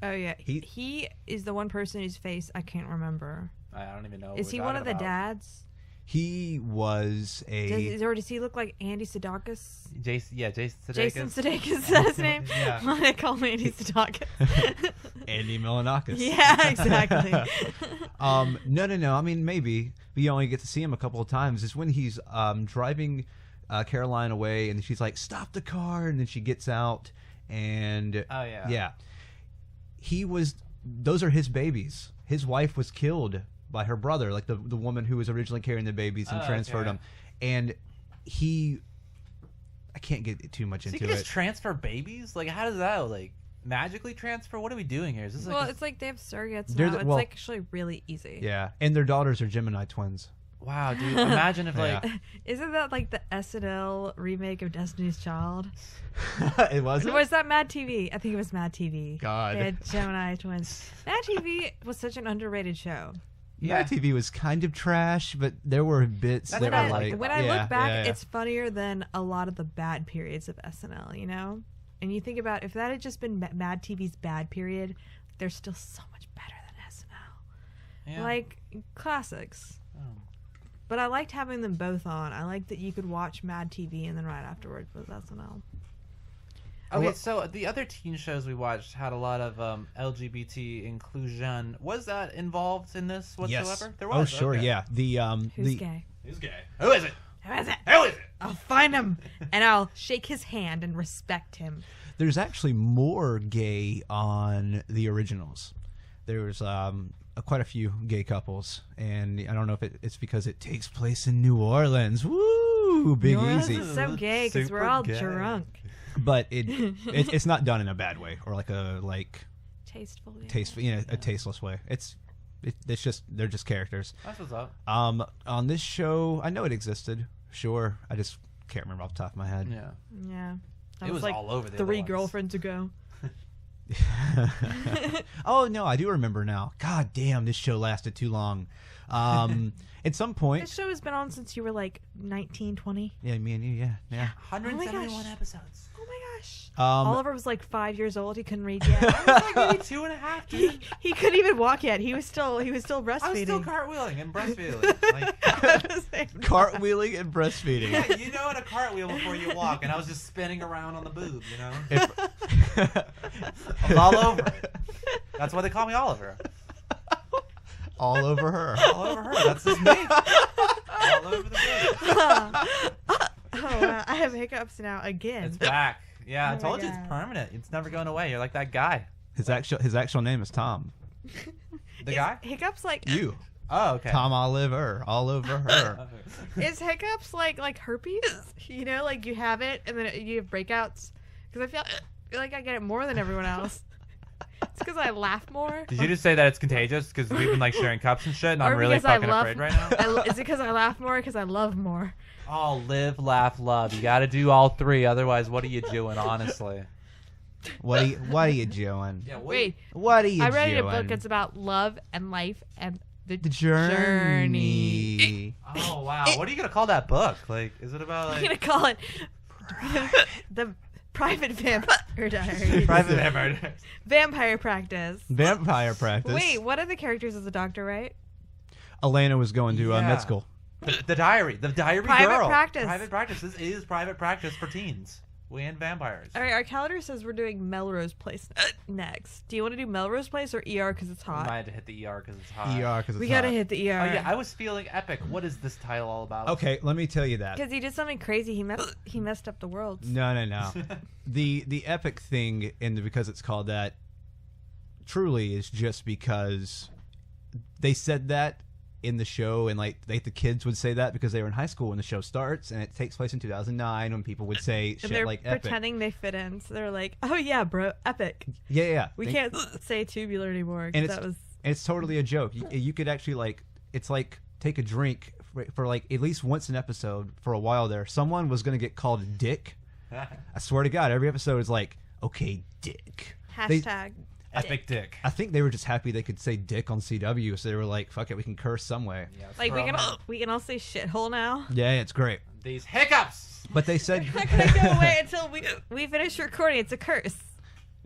Oh, yeah. He is the one person whose face I can't remember. I don't even know. Is he one of the dads? He was Does he look like Andy Sudeikis? Jason Sudeikis. Jason Sudeikis, is that his name? Yeah. Why did I call him Andy Sudeikis? Andy Milanakis. Yeah, exactly. No. I mean, maybe. But you only get to see him a couple of times. It's when he's driving Caroline away, and she's like, "Stop the car!" And then she gets out, and Oh yeah. yeah, those are his babies. His wife was killed by her brother, like the woman who was originally carrying the babies and transferred them. And I can't get too much So into you can it. just transfer babies? Like, how does that, like, magically transfer? What are we doing here? Is this Well, like it's like they have surrogates They're now. the- It's well- like actually really easy. Yeah, and their daughters are Gemini twins. wow, dude? Imagine if like Yeah. Isn't that like the SNL remake of Destiny's Child? It was. Or was that Mad TV? I think it was Mad TV. God. They had Gemini twins. Mad TV was such an underrated show. Mad TV was kind of trash, but there were bits That's that what I were like like. about When I yeah, look back, yeah, yeah. it's funnier than a lot of the bad periods of SNL, you know? And you think about if that had just been Mad TV's bad period, they're still so much better than SNL. yeah. Like, classics. Oh. But I liked having them both on. I liked that you could watch Mad TV and then right afterwards was SNL. Okay, so the other teen shows we watched had a lot of LGBT inclusion. Was that involved in this whatsoever? Yes. There was. Oh, sure, okay. yeah. Who's gay? Who's gay? Who is it? Who is it? Who is it? I'll find him and I'll shake his hand and respect him. There's actually more gay on the originals. There's quite a few gay couples, and I don't know if it's because it takes place in New Orleans. Woo, Big New Orleans Easy. is so gay because we're Super all gay. drunk. But it's not done in a bad way or like a Tasteful. Yeah. tasteful, a tasteless way. It's just they're just characters. That's what's up. On this show, I know it existed. Sure, I just can't remember off the top of my head. Yeah. Yeah. That It was like all over the 3 other ones. girlfriends ago. Oh no, I do remember now. God damn, this show lasted too long. At some This point, show has been on since you were like 19, 20. yeah, me and you, yeah. 171 gosh. Oh my gosh. Um, Oliver was like 5 years old. He couldn't read yet. I was like maybe 2.5, dude. he couldn't even walk yet. He was still breastfeeding. I was still cartwheeling and breastfeeding. Like, cartwheeling and breastfeeding. yeah, you know, in a cartwheel before you walk, and I was just spinning around on the boob, you know? I was all over it. That's why they call me Oliver. All over her. All over her. That's his name. All over the boob. I have hiccups now again. It's back. Yeah, Oh I my told you it's God. permanent. It's never going away. You're like that guy. His actual name is Tom. The guy? Hiccups like You. Oh, okay. Tom Oliver. All over her. is hiccups like herpes? You know, like you have it and then you have breakouts. Because I feel like I get it more than everyone else. It's because I laugh more. Did you just say that it's contagious because we've been like sharing cups and shit, and I'm Or really because I fucking love- afraid right now? Is it because I laugh more? Because I love more. Oh, live, laugh, love. You got to do all three. Otherwise, what are you doing? Honestly. What are you doing? Yeah. Wait, What are you I read doing? a book. It's about love and life and The Journey. Oh wow! What are you gonna call that book? Like, is it about I'm like gonna call it the Private Vampire Diaries. Private Vampire Diaries? Vampire Practice. Vampire Practice. Wait, what are the characters as a doctor, right? Elena was going to Yeah. med school. The diary Private girl. Practice. Private practice. This is private practice for teens and vampires. All right, our calendar says we're doing Melrose Place next. Do you want to do Melrose Place or ER because it's We hot? might have to hit the ER because it's hot. ER because We gotta hit the ER. Oh yeah, I was feeling epic. What is this title all about? Okay, let me tell you that. Because he did something crazy. He messed up the world. No. The epic thing, and because it's called that, truly is just because they said that in the show, and like the kids would say that because they were in high school when the show starts, and it takes place in 2009 when people would say And shit they're like epic. pretending they fit in. So they're like, oh yeah, bro, epic. Yeah. We They- can't say tubular anymore and because it's that was... it's totally a joke. You could actually like, it's like take a drink for like at least once an episode for a while there. Someone was gonna get called Dick. I swear to God, every episode is like, okay, Dick. Hashtag Epic dick. I think they were just happy they could say Dick on CW, so they were like, fuck it, we can curse some way. Yeah, let's Like throw we 'em can all say shithole now. Yeah, it's great. in. These hiccups. But they said, Not gonna go away until we finish recording. It's a curse.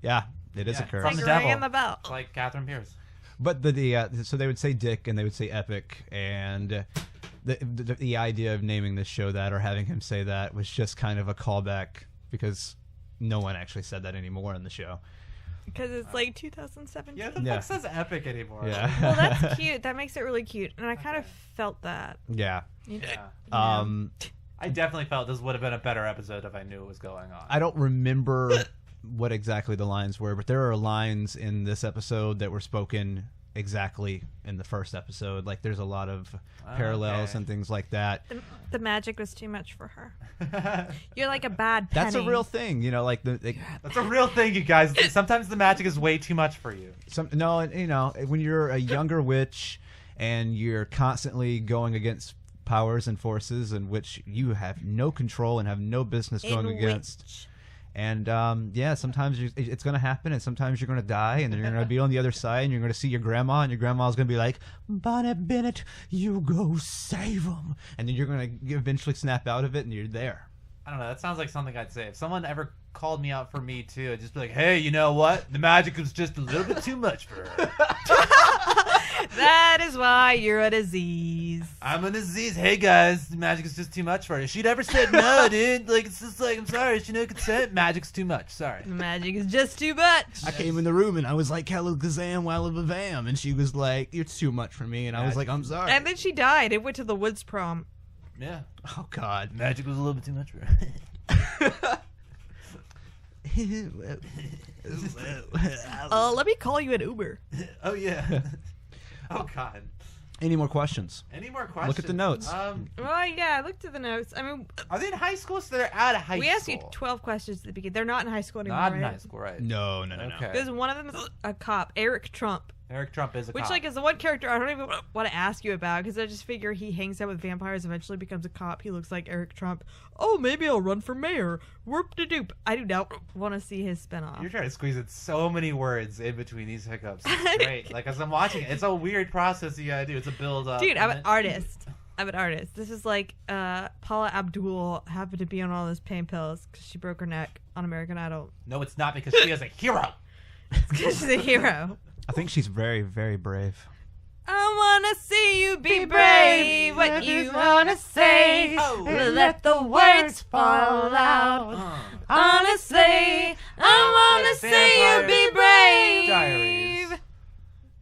yeah, it is Yeah, a curse. from It's the like devil. ringing the bell. It's like Catherine Pierce. But so they would say Dick and they would say Epic, and the idea of naming this show that or having him say that was just kind of a callback because no one actually said that anymore in the show. Because it's like 2017. Yeah, the Yeah. fuck says epic anymore? Yeah. Well, that's cute. That makes it really cute. And I kind of felt that. Yeah. You know? Yeah. I definitely felt this would have been a better episode if I knew what was going on. I don't remember what exactly the lines were, but there are lines in this episode that were spoken exactly in the first episode. Like there's a lot of parallels Okay. and things like that. The magic was too much for her. You're like a bad penny. That's a real thing, you know. Like That's a real thing, you guys. Sometimes the magic is way too much for you. when you're a younger witch and you're constantly going against powers and forces in which you have no control and have no business going against. Which, And sometimes it's going to happen, and sometimes you're going to die, and then you're going to be on the other side, and you're going to see your grandma, and your grandma's going to be like, Bonnie Bennett, you go save them. And then you're going to eventually snap out of it, and you're there. I don't know. That sounds like something I'd say. If someone ever called me out for me too, I'd just be like, hey, you know what? The magic was just a little bit too much for her. that is why you're a disease. I'm a disease. Hey, guys, the magic is just too much for her. If she'd ever said no, dude, like, it's just like, I'm sorry, she no consent. Magic's too much. Sorry. The magic is just too much. I came in the room, and I was like, hello, Kazam, Walabavam. And she was like, it's too much for me. And I was like, I'm sorry. And then she died. It went to the woods prom. Yeah. Oh, God. Magic was a little bit too much for her. Let me call you an Uber. Oh, yeah. Oh, God. Any more questions? Any more questions? Look at the notes. Well, yeah, I looked at the notes. I mean, Are they in high school? So they're out of high school. we asked you 12 questions at the beginning. They're not in high school anymore, Not in right? high school, right? No. Okay. Because one of them is a cop, Eric Trump. Eric Trump is a Which, cop. like, is the one character I don't even want to ask you about because I just figure he hangs out with vampires, eventually becomes a cop. He looks like Eric Trump. Oh, maybe I'll run for mayor. Whoop-de-doop. I do not want to see his spinoff. You're trying to squeeze in so many words in between these hiccups. It's great. Like, as I'm watching it, it's a weird process you gotta do. It's a build-up. Dude, I'm an artist. This is like Paula Abdul happened to be on all those pain pills because she broke her neck on American Idol. No, it's not because she is a hero. Because she's a hero. I think she's very, very brave. I wanna see you be brave. What you wanna say? Oh. Let the words fall out. Honestly, I wanna see you be brave. Diaries.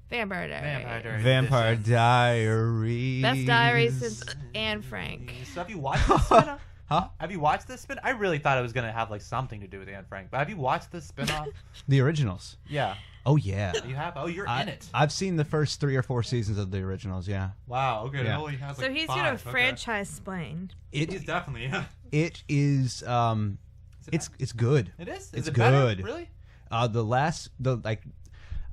Vampire Diaries. Vampire Diaries. Vampire Edition. Diaries. Best diaries since Anne Frank. So have you watched this spin-off? Huh? Have you watched this spin? I really thought it was gonna have like something to do with Anne Frank, but have you watched this spin-off? The originals. Yeah. Oh, yeah. You have? Oh, you're in it. I've seen the first 3 or 4 seasons of the originals, yeah. Wow. Okay. Yeah. It only has, So like, he's 5. gonna Okay. franchise Splain. He's definitely. Yeah. It is, it's good. It is. Is It's it better? good. Really?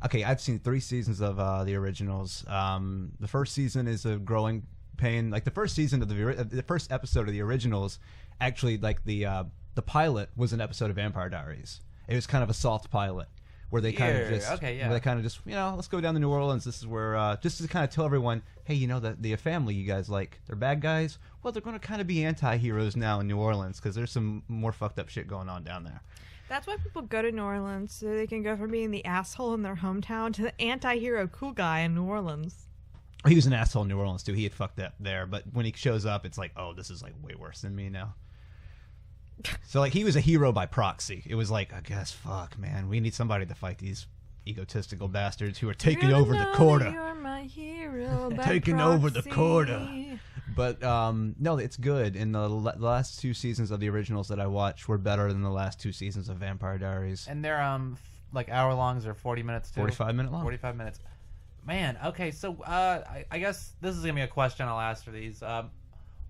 Okay, I've seen 3 seasons of the originals. The first season is a growing pain. Like the first season of the first episode of the originals, actually, like the pilot was an episode of Vampire Diaries. It was kind of a soft pilot, where they kind of Here, just, okay, yeah. where they kind of just, let's go down to New Orleans. This is where, just to kind of tell everyone, hey, the family you guys like, they're bad guys. Well, they're going to kind of be anti-heroes now in New Orleans because there's some more fucked up shit going on down there. That's why people go to New Orleans, so they can go from being the asshole in their hometown to the anti-hero cool guy in New Orleans. He was an asshole in New Orleans too. He had fucked up there, but when he shows up, it's like, oh, this is like way worse than me now. So like he was a hero by proxy. It was like, I guess, fuck, man, we need somebody to fight these egotistical bastards who are taking over the quarter. You're my hero by Taking over the proxy. quarter. But no, it's good. And the last 2 seasons of the originals that I watched were better than the last 2 seasons of Vampire Diaries. And they're like hour longs or 40 minutes too. 45-minute long. 45 minutes. Man, okay, so I guess this is gonna be a question I'll ask for these.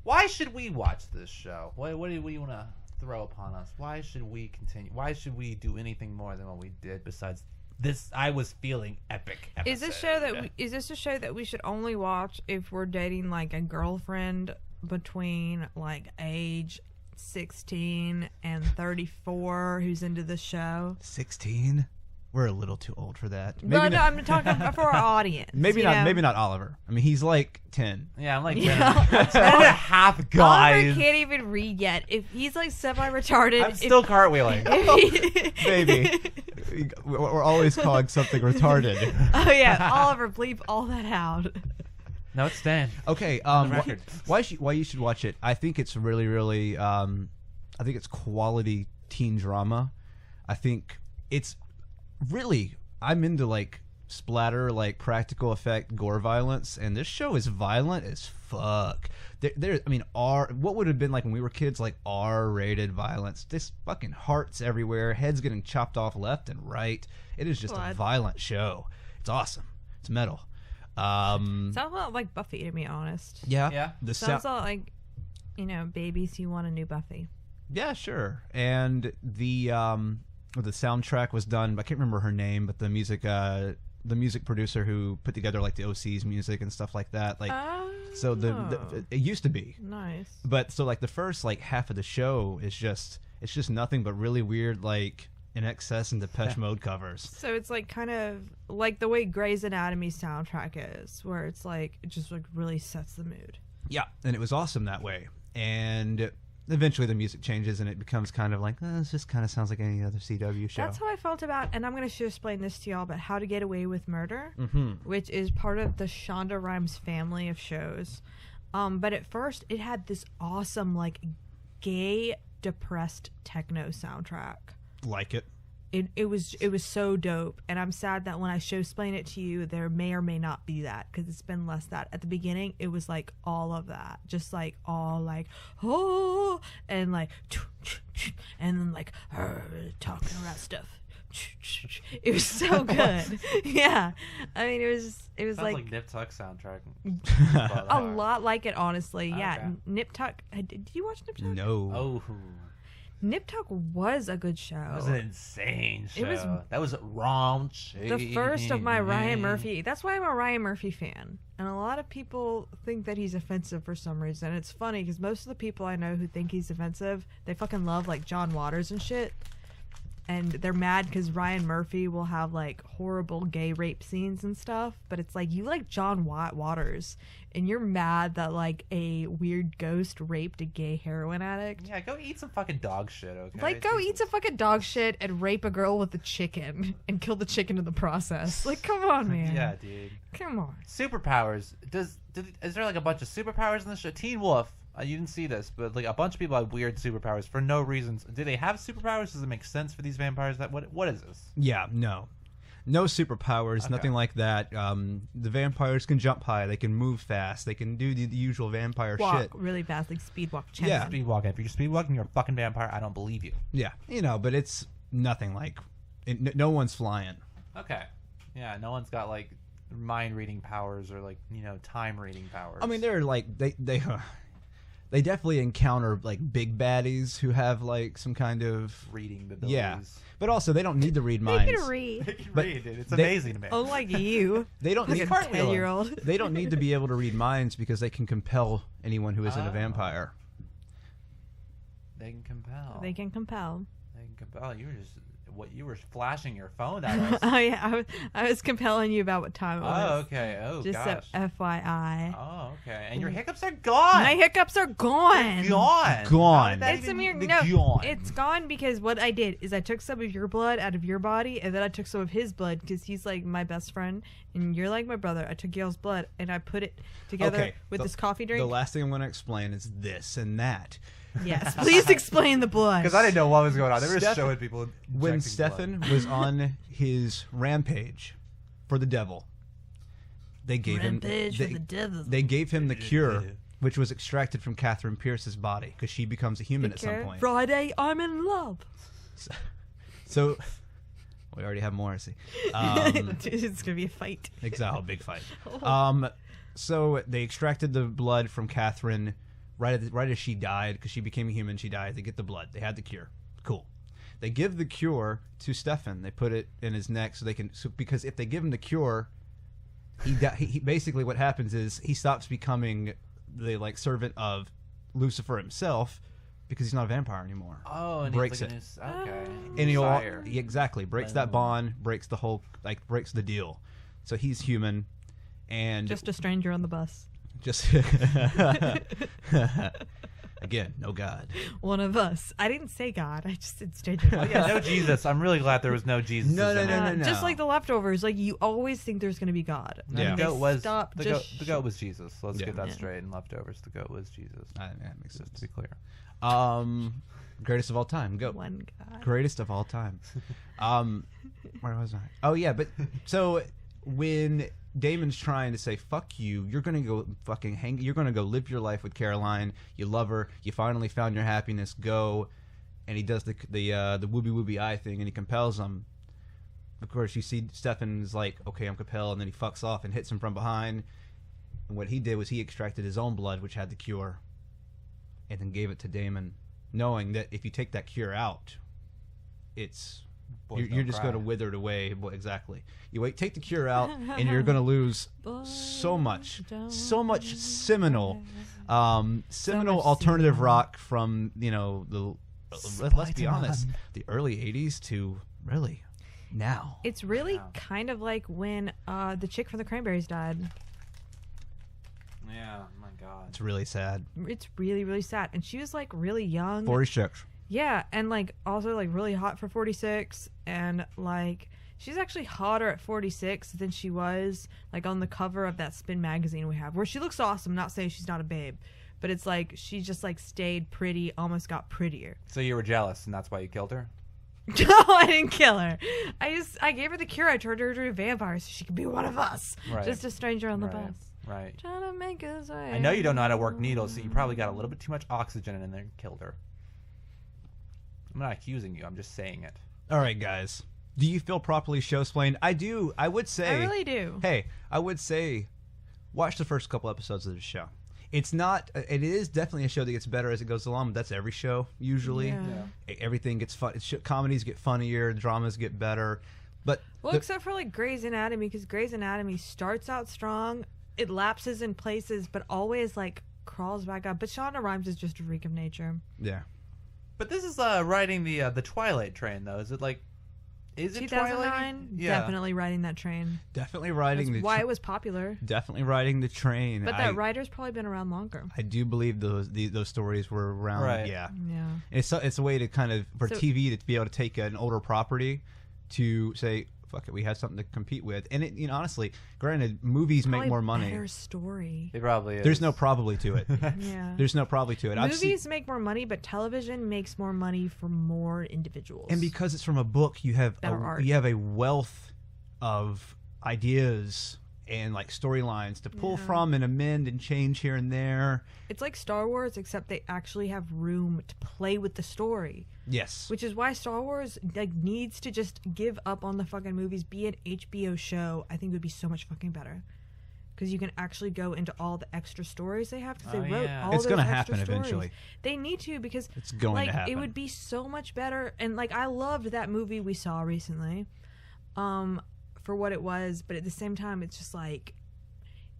Why should we watch this show? What do we want to throw upon us? Why should we continue? Why should we do anything more than what we did besides this? I was feeling epic episode. Is this a show that we should only watch if we're dating like a girlfriend between like age 16 and 34 who's into the show? 16? We're a little too old for that. No, I'm talking for our audience. Maybe not. know? Maybe not Oliver. I mean, he's like 10. Yeah, I'm like Yeah. 10 and a half guys. Oliver can't even read yet. If he's like semi-retarded, I'm still cartwheeling. Baby, we're always calling something retarded. Oh yeah, Oliver, bleep all that out. No, it's staying. Okay, record. why you should watch it? I think it's really, really. I think it's quality teen drama. I think it's really. I'm into like splatter, like practical effect gore violence, and this show is violent as fuck. I mean, what would have been like when we were kids, like R-rated violence. This fucking hearts everywhere, heads getting chopped off left and right. It is just a violent show. It's awesome. It's metal. Sounds a lot like Buffy, to be honest. Yeah. The Sounds a lot like, babies who want a new Buffy. Yeah, sure. And the soundtrack was done. I can't remember her name, but the music producer who put together like the OC's music and stuff like that. Like, so it used to be nice. But so like the first like half of the show is just nothing but really weird like In Excess and Depeche Mode covers. So it's like kind of like the way Grey's Anatomy soundtrack is, where it's like it just like really sets the mood. Yeah, and it was awesome that way. And eventually the music changes and it becomes kind of like, this just kind of sounds like any other CW show. That's how I felt about, and I'm going to explain this to y'all, about How to Get Away with Murder, which is part of the Shonda Rhimes family of shows. But at first it had this awesome like gay depressed techno soundtrack. Like it. It was so dope, and I'm sad that when I show-splain it to you, there may or may not be that, because it's been less that. At the beginning, it was like all of that, just like all like oh, and like and then like talking about stuff. It was so good. Yeah, I mean it was Sounds like Nip Tuck soundtrack. a lot like it, honestly. Yeah, Okay. Nip Tuck. Did you watch Nip Tuck? No. Oh. Nip Tuck was a good show. That was an insane show. It was that was raunchy. the first of my Ryan Murphy. That's why I'm a Ryan Murphy fan. And a lot of people think that he's offensive for some reason. It's funny because most of the people I know who think he's offensive, they fucking love like John Waters and shit. And they're mad because Ryan Murphy will have like horrible gay rape scenes and stuff. But it's like, you like John Waters, and you're mad that like a weird ghost raped a gay heroin addict. Yeah, go eat some fucking dog shit, okay? Like, go eat some fucking dog shit and rape a girl with a chicken and kill the chicken in the process. Like, come on, man. Yeah, dude. Come on. Superpowers. Is there like a bunch of superpowers in the show? Teen Wolf. You didn't see this, but like a bunch of people have weird superpowers for no reasons. Do they have superpowers? Does it make sense for these vampires? What is this? Yeah, no superpowers, nothing like that. The vampires can jump high, they can move fast, they can do the usual vampire Walk shit. really fast, like speed walk. Yeah. Speed walking. If you're speed walking, you're a fucking vampire. I don't believe you. Yeah, but it's nothing like no one's flying. Okay. Yeah, no one's got like mind reading powers or like time reading powers. I mean, they're like they definitely encounter like big baddies who have like some kind of reading abilities. Yeah, but also they don't need to read They minds. can read. They can But read it. It's they- amazing to me. Unlike you. They don't Like need a 10-year-old. They don't need to be able to read minds because they can compel anyone who isn't a Oh. vampire. They can compel. They can compel. They can compel. You were just What you were flashing your phone at us? Oh yeah, I was compelling you about what time it was. Oh, okay. Oh, Just gosh. so FYI. Oh, okay. And your hiccups are gone. My hiccups are gone. Gone. Gone. How did that It's even- a mere the no. gone. It's gone because what I did is I took some of your blood out of your body, and then I took some of his blood because he's like my best friend, and you're like my brother. I took Gail's blood and I put it together Okay, with this coffee drink. The last thing I'm going to explain is this and that. Yes, please explain the blood. Because I didn't know what was going on. They were Steph- showing people When injecting Stefan blood. was on his rampage for the devil, they gave Rampage for him the devil. they gave him the cure, which was extracted from Catherine Pierce's body because she becomes a human at some Okay. point. Friday, I'm in love. So we already have Morrisey. It's gonna be a fight. Exactly, big fight. So they extracted the blood from Catherine right as she died because she became a human. She died. They get the blood. They had the cure. Cool. They give the cure to Stefan. They put it in his neck so they can. So because if they give him the cure, he basically what happens is he stops becoming the servant of Lucifer himself because he's not a vampire anymore. Oh, and breaks he's like it. okay. And he'll Sire. exactly breaks that bond, breaks the whole breaks the deal. So he's human, and Just a stranger on the bus. just again, no God. One of us. I didn't say God. I just said stranger. Oh, yeah, no Jesus. I'm really glad there was no Jesus. No, no, no, no. Just like the leftovers, like you always think there's gonna be God. No, Yeah. the goat was Stop, the just goat. The goat was Jesus. Let's Yeah. get that Yeah. straight. And leftovers, the goat was Jesus. That makes Just to sense. be clear. Greatest of all time. Go. One God. Greatest of all time. Where was I? Oh yeah, but so when Damon's trying to say "fuck you," you're gonna go fucking hang. You're gonna go live your life with Caroline. You love her. You finally found your happiness. Go, and he does the wooby wooby eye thing, and he compels him. Of course, you see Stefan's like, "Okay, I'm compelled," and then he fucks off and hits him from behind. And what he did was he extracted his own blood, which had the cure, and then gave it to Damon, knowing that if you take that cure out, it's Boys you're don't just cry. going to wither it away. Exactly. You take the cure out, and you're going to lose so much seminal much alternative seminal. rock from let's be honest, the early '80s to really now. It's really Wow. kind of like when the chick from the Cranberries died. Yeah. My God. It's really sad. It's really, really sad. And she was like really young. 46. Yeah, and like also like really hot for 46, and like she's actually hotter at 46 than she was like on the cover of that Spin magazine we have, where she looks awesome. Not saying she's not a babe, but it's like she just like stayed pretty, almost got prettier. So you were jealous, and that's why you killed her? No, I didn't kill her. I gave her the cure. I turned her into a vampire so she could be one of us. Right. Just a stranger on the Right. bus. Right. Trying to make us. I know you don't know how to work needles, so you probably got a little bit too much oxygen in there and killed her. I'm not accusing you. I'm just saying it. All right, guys. Do you feel properly show-splained? I do. I would say. I really do. Hey, I would say, watch the first couple episodes of the show. It's not. It is definitely a show that gets better as it goes along. But that's every show usually. Yeah. Everything gets fun. Comedies get funnier. Dramas get better. But Well, except for like Grey's Anatomy, because Grey's Anatomy starts out strong, it lapses in places, but always like crawls back up. But Shonda Rhimes is just a freak of nature. yeah, But this is riding the Twilight train, though. Is it like? Is it 2009, Twilight? Yeah. definitely riding that train. definitely riding That's the. why it was popular. Definitely riding the train. But that writer's probably been around longer. I do believe those stories were around. Right. Yeah. Yeah. It's a way to kind of for So- TV to be able to take an older property to say fuck it, we have something to compete with. And it, honestly, granted, movies make Probably more money. Better story. It probably is. There's no probably to it. Yeah. There's no probably to it. I've seen, Movies make more money, but television makes more money for more individuals. and because it's from a book, you have Better art. a wealth of ideas and like storylines to pull Yeah. from and amend and change here and there. It's like Star Wars, except they actually have room to play with the story. Yes. Which is why Star Wars like needs to just give up on the fucking movies, be an HBO show. I think it would be so much fucking better. Because you can actually go into all the extra stories they have, because Oh, they wrote yeah. all It's those gonna extra happen stories. eventually. They need to, because It's going like to happen. it would be so much better. And like I loved that movie we saw recently, for what it was, but at the same time, it's just like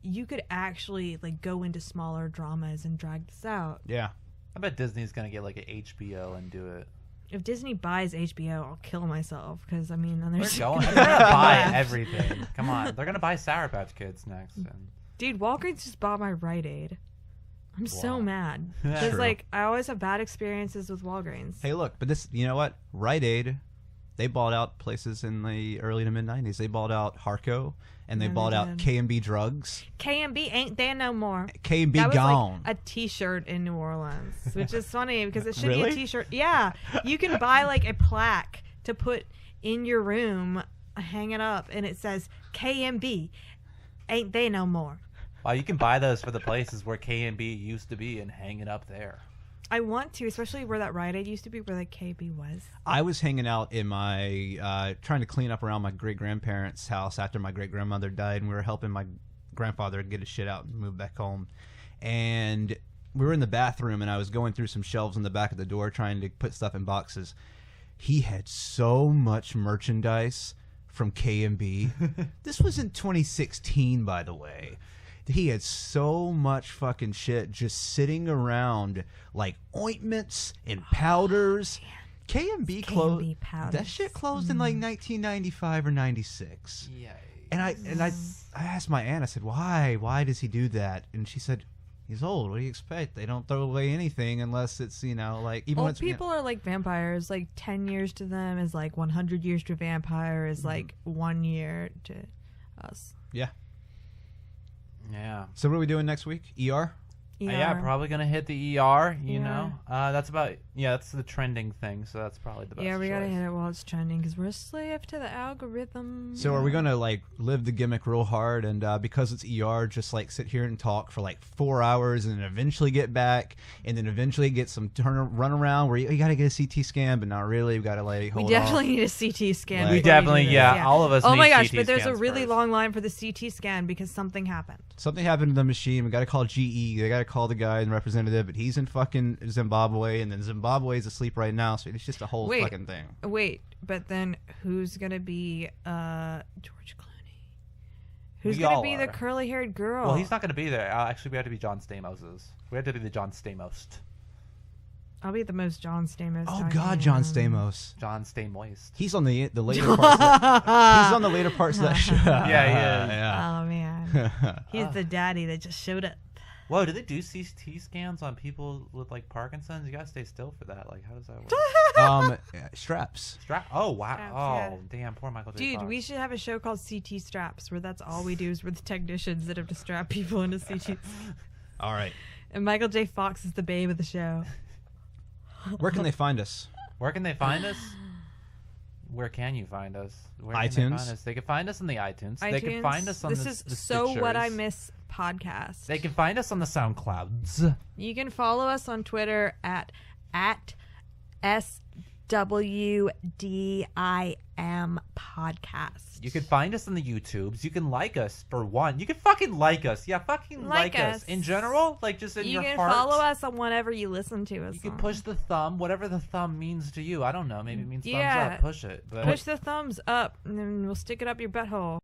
you could actually like go into smaller dramas and drag this out. Yeah. I bet Disney's gonna get like an HBO and do it. If Disney buys HBO, I'll kill myself because I mean, then They're there's going. They're gonna buy everything. Come on, they're gonna buy Sour Patch Kids next. And... Dude, Walgreens just bought my Rite Aid. I'm so Wow. mad because True. like I always have bad experiences with Walgreens. Hey, look, but this, you know what? Rite Aid, they bought out places in the early to mid '90s. They bought out Harco, and they Yeah, they bought out did. K&B Drugs. K&B ain't there no more. K&B That was gone. like a T-shirt in New Orleans, which is funny because it should be Really? a T-shirt. Yeah, you can buy like a plaque to put in your room, hang it up, and it says K&B ain't they no more. Wow, you can buy those for the places where K&B used to be and hang it up there. I want to, especially where that Rite Aid used to be, where the KB was. I was hanging out in my, trying to clean up around my great-grandparents' house after my great-grandmother died, and we were helping my grandfather get his shit out and move back home. And we were in the bathroom, and I was going through some shelves in the back of the door trying to put stuff in boxes. He had so much merchandise from K&B. This was in 2016, by the way. He had so much fucking shit just sitting around, like ointments and powders. K&B closed. K&B powders. That shit closed in like 1995 or 96. Yeah. And I asked my aunt. I said, "Why? Why does he do that?" And she said, "He's old. What do you expect? They don't throw away anything unless it's, you know, like even when Old it's, you know-" people are like vampires. Like 10 years to them is like 100 years to a vampire is like 1 year to us. Yeah. Yeah. So what are we doing next week? ER. Yeah, probably gonna hit the ER. You Yeah. know, that's about that's the trending thing. So that's probably the best. Yeah, we gotta choice. hit it while it's trending because we're a slave to the algorithm. So are we gonna like live the gimmick real hard and because it's ER, just like sit here and talk for like 4 hours and then eventually get back and then eventually get some run around where you gotta get a CT scan, but not really. We gotta like We hold definitely off. need a CT scan. We before definitely, do this. yeah, all of us Oh need my gosh, CT but there's a scans really first. long line for the CT scan because something happened. Something happened to the machine. We gotta call GE. They gotta call the guy and representative, but he's in fucking Zimbabwe, and then Zimbabwe's asleep right now, so it's just a whole Wait. fucking thing. Wait, but then who's gonna be George Clooney? Who's We gonna all be the are. curly-haired girl? Well, he's not gonna be there. Actually, we have to be John Stamos's. We have to be the John Stamos. I'll be the most John Stamos. Oh I God, am. John Stamos. John Stamoist. He's on the later parts. He's on the later parts of that show. Yeah, he is. Yeah. Oh man, he's the daddy that just showed up. Whoa, do they do CT scans on people with like Parkinson's? You gotta stay still for that. Like, how does that work? Straps. Oh wow. Straps, Oh yeah. damn, poor Michael J. Dude, Fox. we should have a show called CT Straps where that's all we do is we're the technicians that have to strap people into CTs. All right. And Michael J. Fox is the babe of the show. Where can they find us? Where can they find us? Where can you find us? Where can iTunes? They find us? They can find us on the iTunes. They can find us on this the is the So What I Stitchers. Miss podcast. They can find us on the SoundClouds. You can follow us on Twitter at SWDIM podcast. You can find us on the YouTubes. You can like us for one. You can fucking like us. Yeah, fucking like us. us. In general, like just in You your can heart. follow us on whatever you listen to us. You can on. push the thumb, whatever the thumb means to you. I don't know. Maybe it means Yeah. thumbs up. Push it. But Push the thumbs up, and then we'll stick it up your butthole.